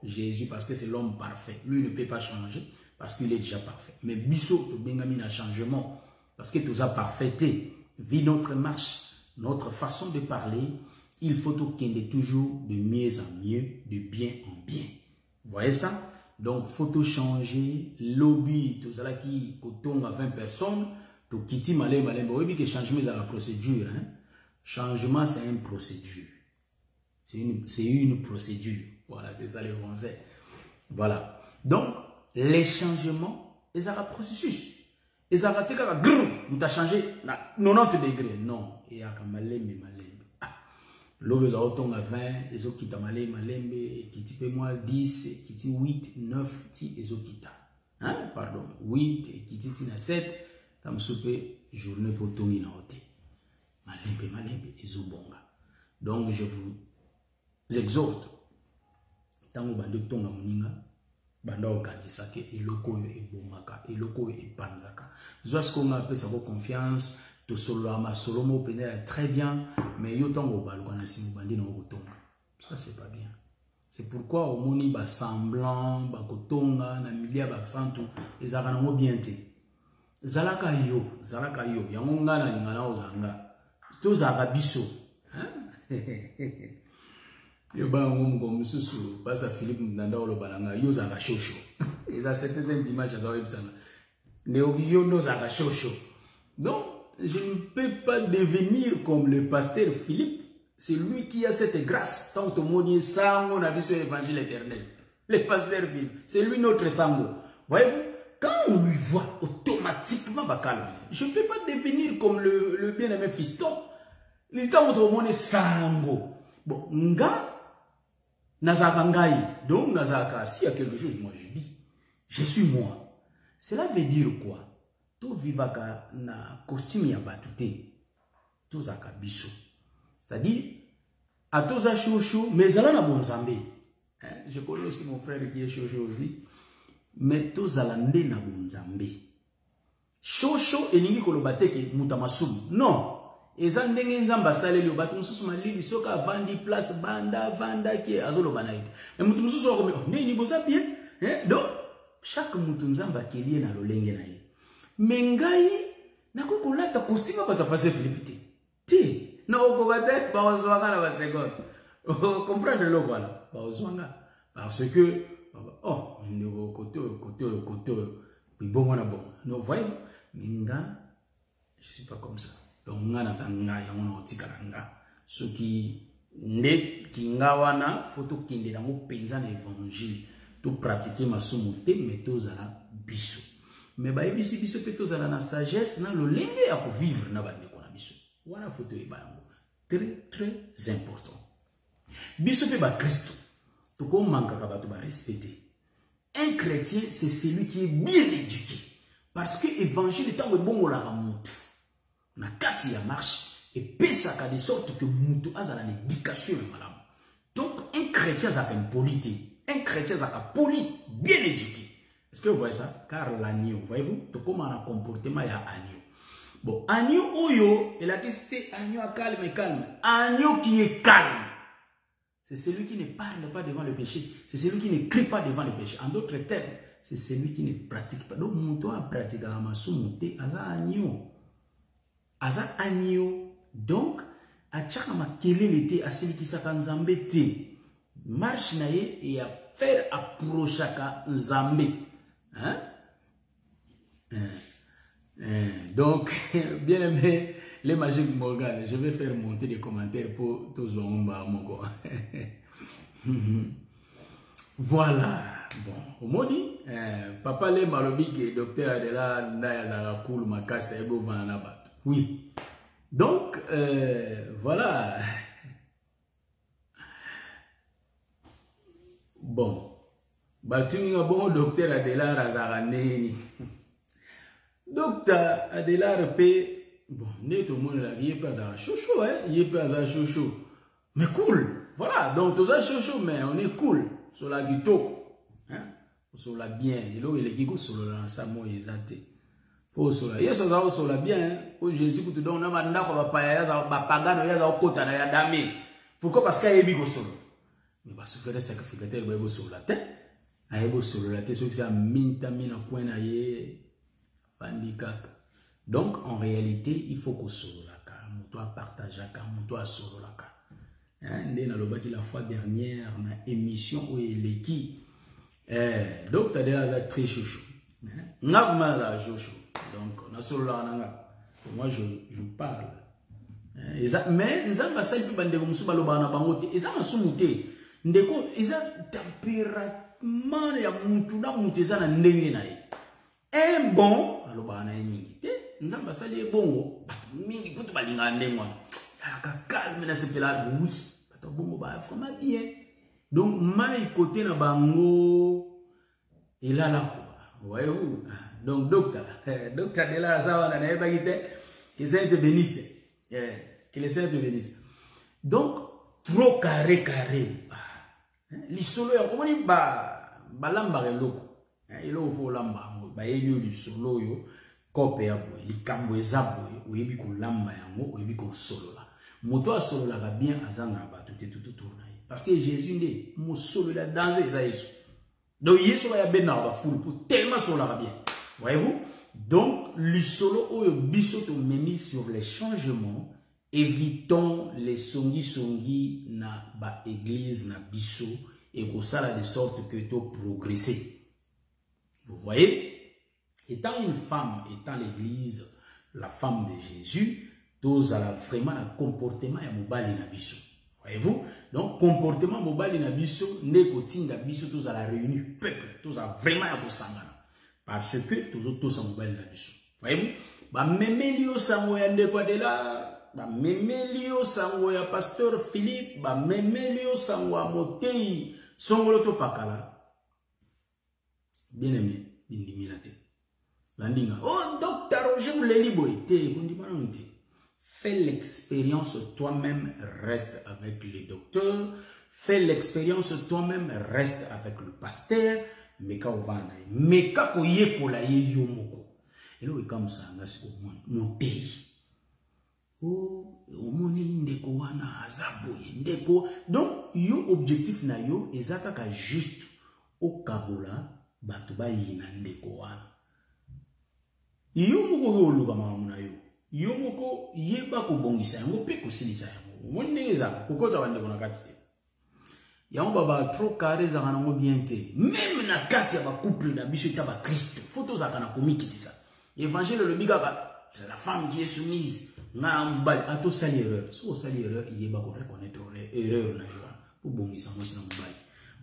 B: Jésus parce que c'est l'homme parfait. Lui ne peut pas changer parce qu'il est déjà parfait. Mais Bissot, tout bien changement parce que tout ça parfaité. Vit notre marche, notre façon de parler. Il faut qu'il y toujours de mieux en mieux, de bien en bien. Vous voyez ça? Donc, il faut changer. Lobby, tout ça qui coton à 20 personnes, tout quitter malé. Vous voyez que changement, c'est la procédure. Hein? Changement, c'est une procédure. C'est une procédure. Voilà, c'est ça le français. Voilà. Donc, les changements, ils ont un processus. Ils ont changé 90 degrés. Non. Il y a un malé. L'eau est autant à 20, les autres qui t'a malé, malembe, qui t'y moi 10, qui t'y 8, 9, ti, les autres qui t'a. Hein, pardon, 8, qui t'y na 7, comme souper, journée pour tout minauté. Malembe, les autres bonga. Donc, je vous exhorte, tant que bande tonga moninga, banda organisaka, et loko et bomaka, et loko et panzaka. Soit ce qu'on appelle ça vos confiance, to solo ma solomo pénère très bien, mais yo tango balukana si mubandi na okotonga. Ça c'est pas bien. C'est pourquoi au moni ba semblant, ba kotonga na milia ba santu ezaka na mo bien te. Zalaka yo, yango ngana lingana ozanga. To zaka biso, hein? Yo ba ngomgo mususu, basa Philippe Ndanda olobalanga yo zaka shosho. Eza certaines dimanche za websanga. Neo yo no zaka shosho. Donc je ne peux pas devenir comme le pasteur Philippe. C'est lui qui a cette grâce. Tant que tout le sango n'a vu sur l'évangile éternel. Le pasteur Philippe. C'est lui notre sango. Voyez-vous, quand on lui voit, automatiquement, bah, calme. Je ne peux pas devenir comme le bien-aimé fiston. Le temps où tout le monde est sango. Bon, nga, nazaka ngai. Donc, nazaka, s'il y a quelque chose, moi je dis, je suis moi. Cela veut dire quoi? Tout vivaka na costume ya batute, tout zaka biso. C'est-à-dire, à tous à chouchou, mais elle a bon zambé. Je connais aussi mon frère qui est chouchou aussi. mais tozala nde na bonzambe. Shosho elingi koloba te ke muta masumu. Non. Eza ndenge nzamba saleli yo bato mususu malili soka vandi place vanda ki azoloba na ite. Mais mutu mususu wakome nini boza bien. Donc chaque mutu nzamba kelie na lolenge na ye. Mais ngai nako kolata costume bato passer Philippe te. Na okokate ba ozwanga na ba seconde. Comprendre le voilà. Ba ozwanga parce que oh ndeko côté puis bon on a bon. Non voyez minga je suis pas comme ça. Donc nga na tanga ya mona otikala nga. Ce qui ne kinga wana photo kinde na mo penza na évangile. To pratiquer masumu te meto zala biso. Mais ba ebisi biso peto zala na sagesse na lo lenge ya ko vivre na bande ko na biso. Wana photo e bango. Très important. Biso pe ba Christ. To ko manka ka bato ba respecter. Un chrétien c'est celui qui est bien éduqué parce que évangile est en bon la ramutu. Na kati ya marche et pesa ka de sorte que mutu azala l'éducation madame. Donc un chrétien a une polité. Un chrétien a poli, bien éduqué. Est-ce que vous voyez ça? Car l'agneau, voyez-vous, tout comme un comportement, il y a agneau. Bon, agneau, oyo, et la question agneau calme. Agneau qui est calme. C'est celui qui ne parle pas devant le péché. C'est celui qui ne crie pas devant le péché. En d'autres termes, c'est celui qui ne pratique pas. Donc, mon toit pratique la massou monté, aza agneau. Aza agneau. Donc, à chakama kele l'été, à celui qui s'akanzambe te. Marche naye et à faire approcher à Nzambe. Hein? Donc, bien aimé, les magiques Morgan, je vais faire monter des commentaires pour tous les gens. Voilà. Bon, au moni, papa le malobik et docteur Adela Ndaya Zara Koul Makasa Ebo Vanabat. Oui. Donc, voilà. Bon, batuni nga bon docteur Adela Razarane. Docteur Adela P. Bon, n'est tout le monde là, il est pas à chouchou, hein, il est pas à chouchou. Mais cool, voilà, donc tout ça chouchou, mais on est cool. Sur la guitare, hein, sur la bien, et là il est qui sur le samo exact. Faut sur la, yes, on sur la bien, au Jésus pour te donner un mandat qu'on va pas y aller, va pagano, y a au côté, y a damé. Pourquoi? Parce qu'il y a bigo solo. Mais parce que les sacrificateurs vont sur la tête, ils sur la tête, ceux qui sont minta mina point naie, bandikak. Donc en réalité, il faut qu'on solo la car, toi partage la car, toi solo la car. Hein, dès la fois dernière, na émission où il est qui, donc t'as déjà très chouchou. N'a pas la chouchou. Donc on a solo la nanga. Moi je parle. Mais ils ont pas ça puis bande comme suba loba na bangote. Ils ont sumuté. Ndeko ils ont tempérament ya mutu na mutu za na ndenge na ye. Un bon aloba na mingi te. Nzamba sali bongo. Mingi kutu balinga ndengwa. Ya calme na sepela oui. Bato bongo ba vraiment bien. Donc mai côté na bango et là quoi. Voyez-vous. Donc docteur de la sawa na eba gite que ça te bénisse. Que les saints te bénissent. Donc trop carré. Li solo ya komoni ba lamba reloko. Elo fo lamba ba elio li solo yo kope ya boy li kambo ezabo oyebi ko lamba yango oyebi ko solo la. Moto a solo la bien azanga ba tout tourna. Parce que Jésus ndé mo solo la danser za Yesu. Donc Yesu va ya bena ba foule pour tellement solo la bien. Voyez-vous? Donc li solo oyo biso to memi sur les changements. Évitons les songi na ba église na biso et que ça la de sorte que tu progresser. Vous voyez, étant une femme, étant l'église, la femme de Jésus, tous à la vraiment un comportement ya mobali na biso. Voyez-vous? Donc comportement mobali na biso ne kotinga biso tous à la réunion peuple, tous à vraiment ya kosangana. Parce que tous à mobali na biso. Voyez-vous? Ba memelio sango ya ndeko de la ba memelio sango ya pasteur Philippe, ba memelio sango ya Motei songolo to pakala. Bien aimé, bindimilate. Landinga. Oh docteur Roger Bouleli boité, bindimilate. Fais l'expérience toi-même, reste avec les docteurs. Fais l'expérience toi-même, reste avec le pasteur. meka ovana meka koyekola ye yo moko elo ekamsanga siko motei omoni ndeko wana azaboye ndeko donc yo objectif na yo ezaka ka juste okabola bato bayina ndeko wana yo moko oloba mamu na yo moko yeba kobongisa yango pe kosilisa yango omoni ndenge ezaka kokota bandeko na kati te yango baba trop carré ezaka nango bien te même na kati ya bacouple na biso eta bakristo fo tozalaka na komikitisa évangile elobi kaka c'est la femme qui est soumise nga mobali atosali erreur so osali erreur yeba koreconnaître erreur na yo pour bongisa mwasi na mobali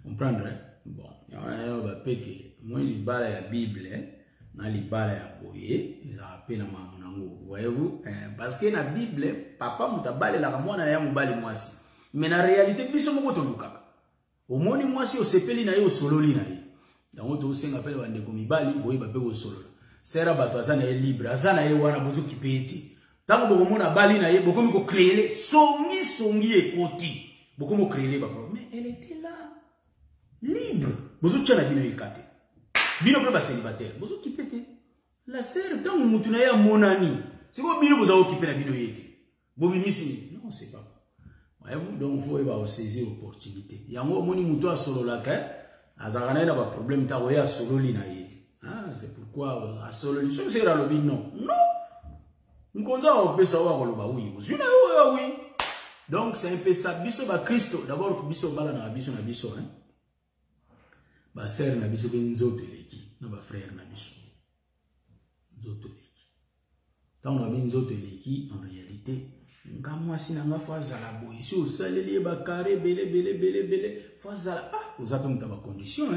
B: comprendre bon yango bapeke moi libala ya bible na libala ya boye ezaka pe na mamu nango voyez-vous parce que na bible papa muta balelaka mwana ya mobali mwasi mais na réalité biso moko tolukaka omoni mwasi osepeli na ye osololi na ye yango tosenga pele bandeko mibali boye bape kosolola sera bato aza na ye libre aza na ye wana bozokipe ete ntango bokomona bali na ye bokomi kocréele songi ekoti bokomi kocréele baproblème mais elle était là libre bozotia na bino yeka te bino mpe basélibataire bozokipe te la sere ntango mutu na ye amonani sikoyo bino boza kokipe na bino ye te bobimisi non c'est pas voyez-vous donc faut eba saisir opportunité yango omoni mutu asololaka azalaka na ye na baproblème ntango ye asololi na ye c'est pourquoi asololi soki sekela alobi non nkonza opesa oyo akoloba oui ozwi na yo oui donc c'est un peu ça biso bakristo d'abord biso obalanaka biso na biso basere na biso mpe nzoto eleki na bafrère na biso nzoto eleki ntango na bi nzoto eleki en réalité nga mwasi na nga fo azala boye si osaleli ye bakare belebele fo azala oza mpe moto ya bacondition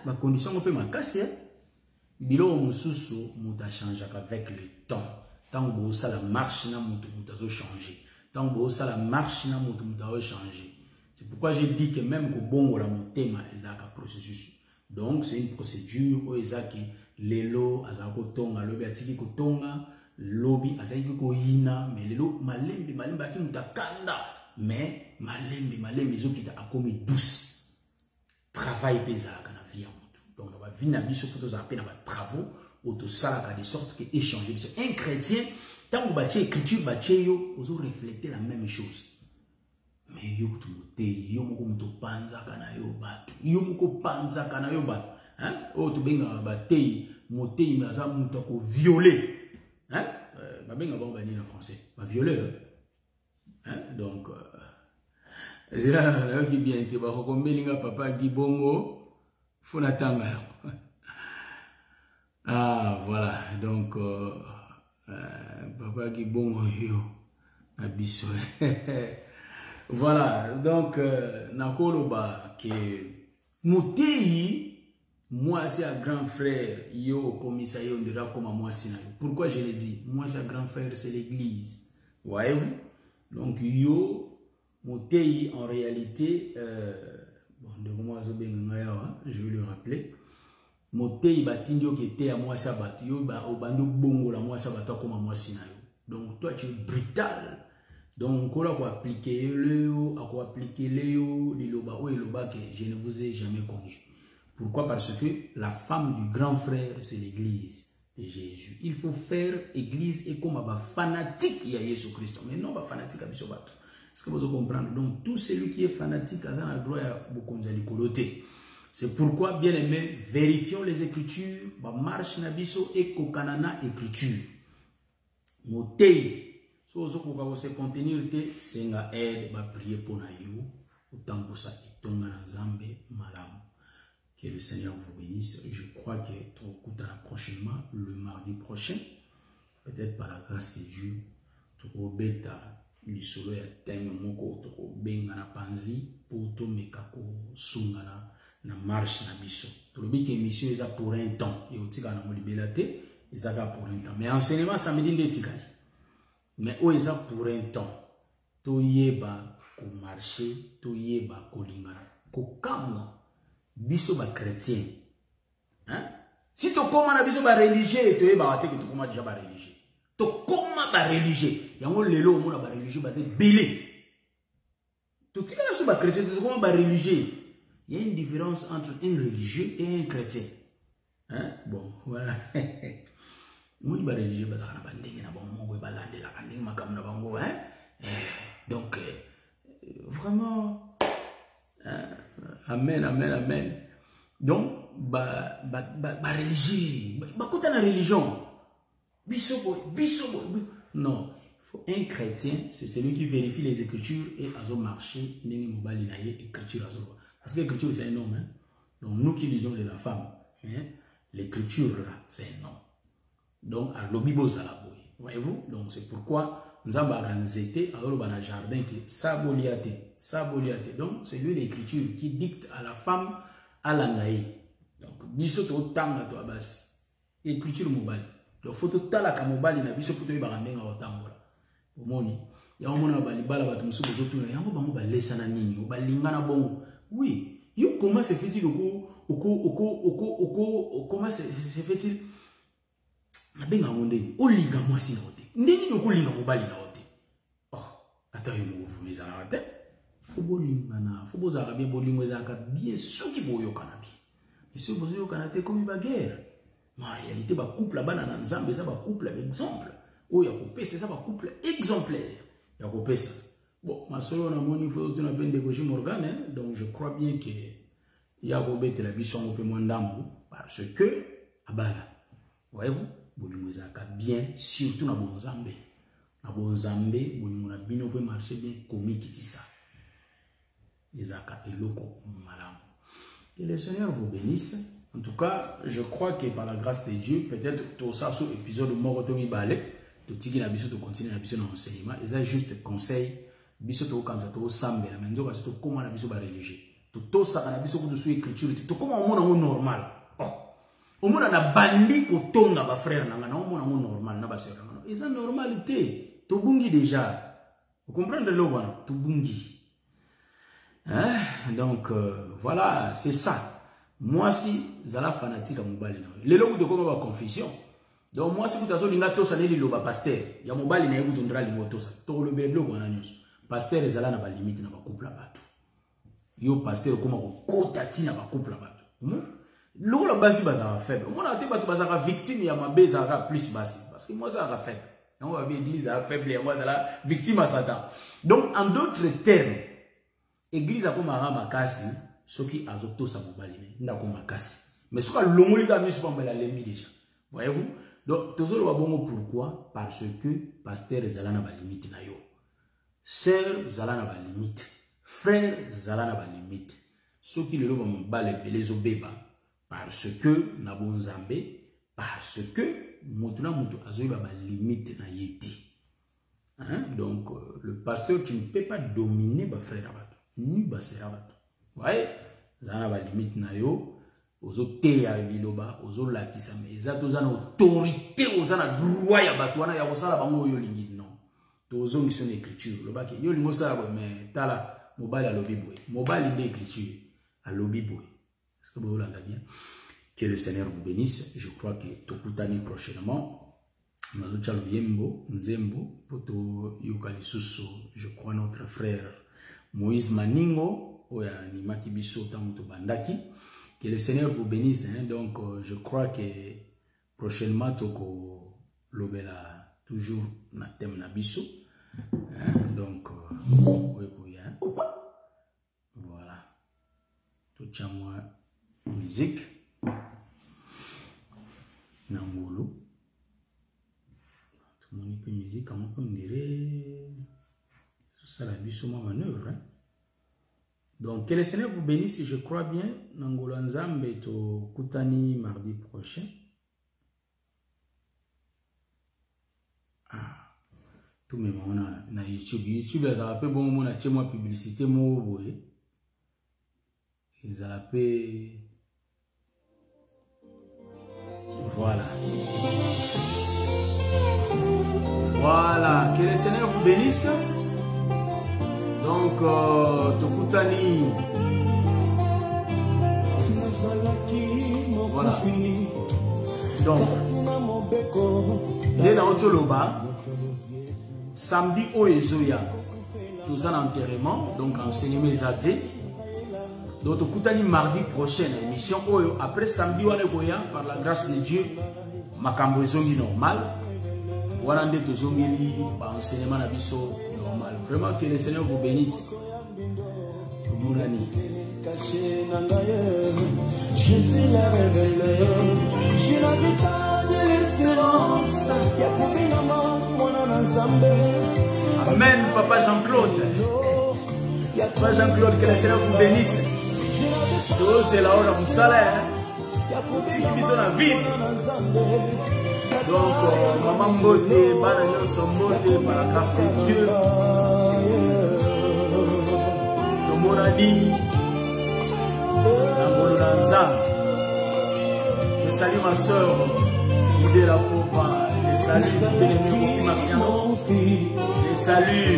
B: bacondition ngo mpe makasi biloko mosusu moto achangeaka avec le temps ntango boosala marche na moto azochanger ntango boosala marche na moto azochanger. C'est pourquoi j'ai dit que même que bon la motema ezaka processus. Donc c'est une procédure où ezaki lelo azako tonga lobi atiki ko tonga lobi azaki ko yina mais lelo malembe ki mutakanda mais malembe zokita akomi douce. Travail pesaka na vie ya mutu. Donc na vie na biso photo za pe na ba travaux auto salaka de sorte que échanger. C'est un chrétien tant que batie écriture batie yo ozo refléter la même chose. Mais yo kutumote yo moko muto panzaka na yo bato yo moko panzaka na yo bato o to benga batei motei maza muto ko violer ba benga ba bani na français ba violeur donc c'est là qui bien te ba ko melinga papa gibongo fona tanga voilà donc papa gibongo yo abiso. Voilà, donc, nakoloba que Motei, moi c'est un grand frère, yo commissariat on dira comme moi c'est. Pourquoi je l'ai dit? Moi c'est un grand frère, c'est l'église. Voyez-vous? Donc yo Motei en réalité, bon de moi je vais le rappeler. Motei batindio qui était à moi sabat, yo ba obando bongo la moi sabat comme moi c'est. Donc toi tu es brutal. Donc, on a appliqué Léo, Liloba, ou Eloba que je ne vous ai jamais connu. Pourquoi? Parce que la femme du grand frère, c'est l'église de Jésus. Il faut faire église et comme un fanatique, il y a Jésus-Christ. Mais non, pas fanatique à Bisobato. Est-ce que vous comprenez? Donc, tout celui qui est fanatique, a droit à beaucoup de coloter. C'est pourquoi, bien aimé, vérifions les écritures, marche nabiso et kokanana écriture. Motei. Si vous pouvez se contenir, c'est une aide à prier pour nous. Autant pour ça, et tombe dans Zambé, malam. Que le Seigneur vous bénisse. Je crois que tu écoutera prochainement, le mardi prochain, peut-être par la grâce de Dieu, tu vas bêta, le soleil a tenu mon corps, tu vas benga na panzi, pour tout me kako sungana na marche na biso. Tu vas bien que l'émission est pour un temps, et au tika na molibelate, ils sont pour un temps. Mais enseignement, ça me dit des tikali. Mais où est-ce pour un temps? To yeba ko marcher, to yeba ko lingana, ko kamwa biso ba chrétien. Si to koma na biso ba religieux, to yeba wate que to koma déjà ba religieux. To koma ba religieux, yango lelo mona ba religieux ba se belé. To tika na so ba chrétien to koma ba religieux. Il y a une différence entre un religieux et un chrétien. Hein? Bon, voilà. Moi, je suis religieux parce que donc, vraiment, amen, amen, amen. Donc, religieux, quoi la religion? Non, un chrétien, c'est celui qui vérifie les écritures et a marché parce que l'écriture c'est un homme. Hein? Donc, nous qui lisons de la femme, hein? L'écriture là, c'est un homme. Donc, à l'obibo zalaboy. Voyez-vous? Donc, c'est pourquoi nous avons organisé dans le jardin que saboliate. Donc, c'est lui l'écriture qui dicte à la femme à l'angaï. Donc, bisoto tanga to abasi. Écriture mobile. Donc, faut tout la kamobali na biso pour te barambenga otambola. Pour moni, ya omona balibala batu musubu zotu na yango bango balesa na nini, balingana bongo. Oui, yo comment se fait-il comment se fait-il? Nabenga mondeni, olinga mwasi na ote. Ndeni yokolinga mobali na ote. Oh, ata yo mo vumeza na ote. Faut bolingana, faut bozala bien bolingo ezaka bien soki boyokana bien. Et si vous yokana te comme ba guerre. En réalité ba couple bana na nzambe ça ba couple exemple. Oh ya kopesa ça ba couple exemplaire. Ya kopesa. Bon, ma solo na moni faut tu na peine de Koji Morgan, hein? Donc je crois bien que ya bobete la biso ngo pe mwandambu parce que abala. Voyez-vous? Bolingo ezaka bien surtout na bonzambe. Na bonzambe bolingo na bino peut marcher bien comme kitisa. Ezaka eloko malam. Que le Seigneur vous bénisse. En tout cas, je crois que par la grâce de Dieu, peut-être tout ça sur l'épisode de Morotomi Balé, tout ce qui n'a pas continuer à biso enseignement, et ça juste conseil, biso to quand to sambe la menzo parce que comment na biso ba religieux. Tout ça na biso ko sur écriture, tout comment on a normal. Oh. On a na bandi ko tonga ba frère na ngana, on a normal na ba sœur na. Et ça normalité, to bungi déjà. Vous comprenez le voilà, to bungi. Hein? Donc voilà, c'est ça. Moi si zala fanatique à mobali na. Les logo de comment ba confession. Donc moi si vous tazo linga to saneli lo ba pasteur, ya mobali na yebu tondra lingo to sa. To le beblo wana nyos. Pasteur zala na ba limite na ba couple bato. Yo pasteur koma ko kota tina ba couple bato. Logo la basi bazara faible. Moi na te bato bazara victime ya mabe zara plus basi parce que moi zara faible. On va bien église à faible et moi zara victime à Satan. Donc en d'autres termes, église a comme makasi soki azoto sa mobali nda ko makasi. Mais soka longoli ka misu pa la lembi déjà. Voyez-vous? Donc tozolo wa bongo pourquoi? Parce que pasteur zala na ba limite na yo. Sœur zala na ba limite. Frère zala na ba limite. Soki le loba mobali belezo beba parce que na bonzambe parce que mutuna mutu azoiba ba limite na yete. Hein? Donc le pasteur tu ne peux pas dominer ba frère abato ni ba sœur abato. Ouais, zana ba limite na yo. Ozo te ya biloba, ozo la kisame. Ezato zana autorité, ozana droit ya batouana ya osala bango yo lingi non. Tozo mission d'écriture. Le baki yo lingo sala bo mais tala mobile à lobby boy. Mobile d'écriture à lobby boy. Est-ce que vous l'entendez bien? Que le Seigneur vous bénisse. Je crois que tokutani prochainement. Nazocha lo yembo, nzembo, poto yokalisusu. Je crois notre frère Moïse Maningo, oya ni makibiso tamuto bandaki. Que le Seigneur vous bénisse. Hein? Donc, je crois que prochainement, toko lobela toujours na thème na biso. Hein? Donc, oui, hein? Voilà. Tout ça, moi, musique. Nangolo. Tout le monde peut musique, comment on dirait. Tout ça, la biso, ma manœuvre. Hein? Donc, que le Seigneur vous bénisse, je crois bien. Nangolo Nzambe to kutani mardi prochain. Ah, tout même on a na YouTube. YouTube, ça a fait bon mon a moi publicité mo boye. Ils a fait. Voilà. Voilà. Que le Seigneur vous bénisse. Donc, Tokutani. Voilà. Donc, dès dans Toloba, samedi au Ezoya, tout ça l'enterrement, donc enseignement les athées. Donc, tokutani mardi prochain, émission Oyo. Après samedi, on est par la grâce de Dieu, makambo ezongi normal. Wana nde tozongeli enseignement na biso normal. Vraiment que le Seigneur vous bénisse.
A: Je suis la révélée, je suis la vitale de l'espérance.
B: Amen, Papa Jean-Claude. Papa Jean-Claude, que le Seigneur vous bénisse. C'est là où on a salaire. Si qui sont la vie. Donc, Maman Mbote, Bananion Sombote, par la grâce de Dieu. Tomorani, Nambolonanza. Je salue ma soeur, Idé la Pova. Je salue Bénémé Marciano. Je salue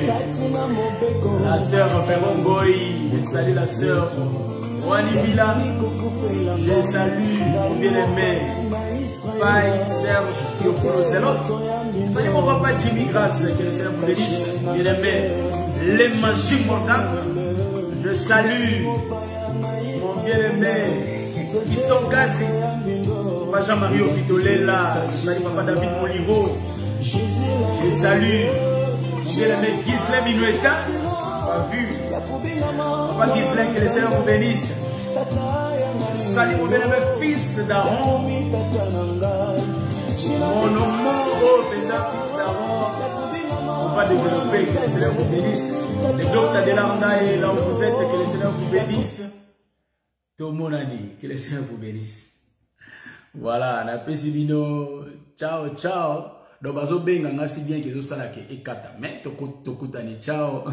B: la soeur Perron Boy. Je salue la soeur Wani Bila. Je salue mon bien-aimé Pai Serge Fiopolo Zelot. Je salue mon papa Jimmy Grasse, que le Seigneur vous bénisse. Bien-aimé Les Machines Morgan. Je salue mon bien-aimé Fiston Kazi. Papa Jean-Marie Opitolela. Je salue papa David Moligo. Je salue mon bien-aimé Ghislain Minueta. Pas vu. Papa Ghislain, que le Seigneur vous bénisse. Je salue mon bien-aimé fils d'Aaron. Mon nom, d'Aaron. On va développer, que le Seigneur vous bénisse. Le docteur de l'Arna et là où vous êtes, que le Seigneur vous bénisse. Tout mon ami, que le Seigneur vous bénisse. Voilà, na pesibino, ciao, ciao. Donc, bazo benga ngasi bien que zo salake ekata, mais tokutani, ciao.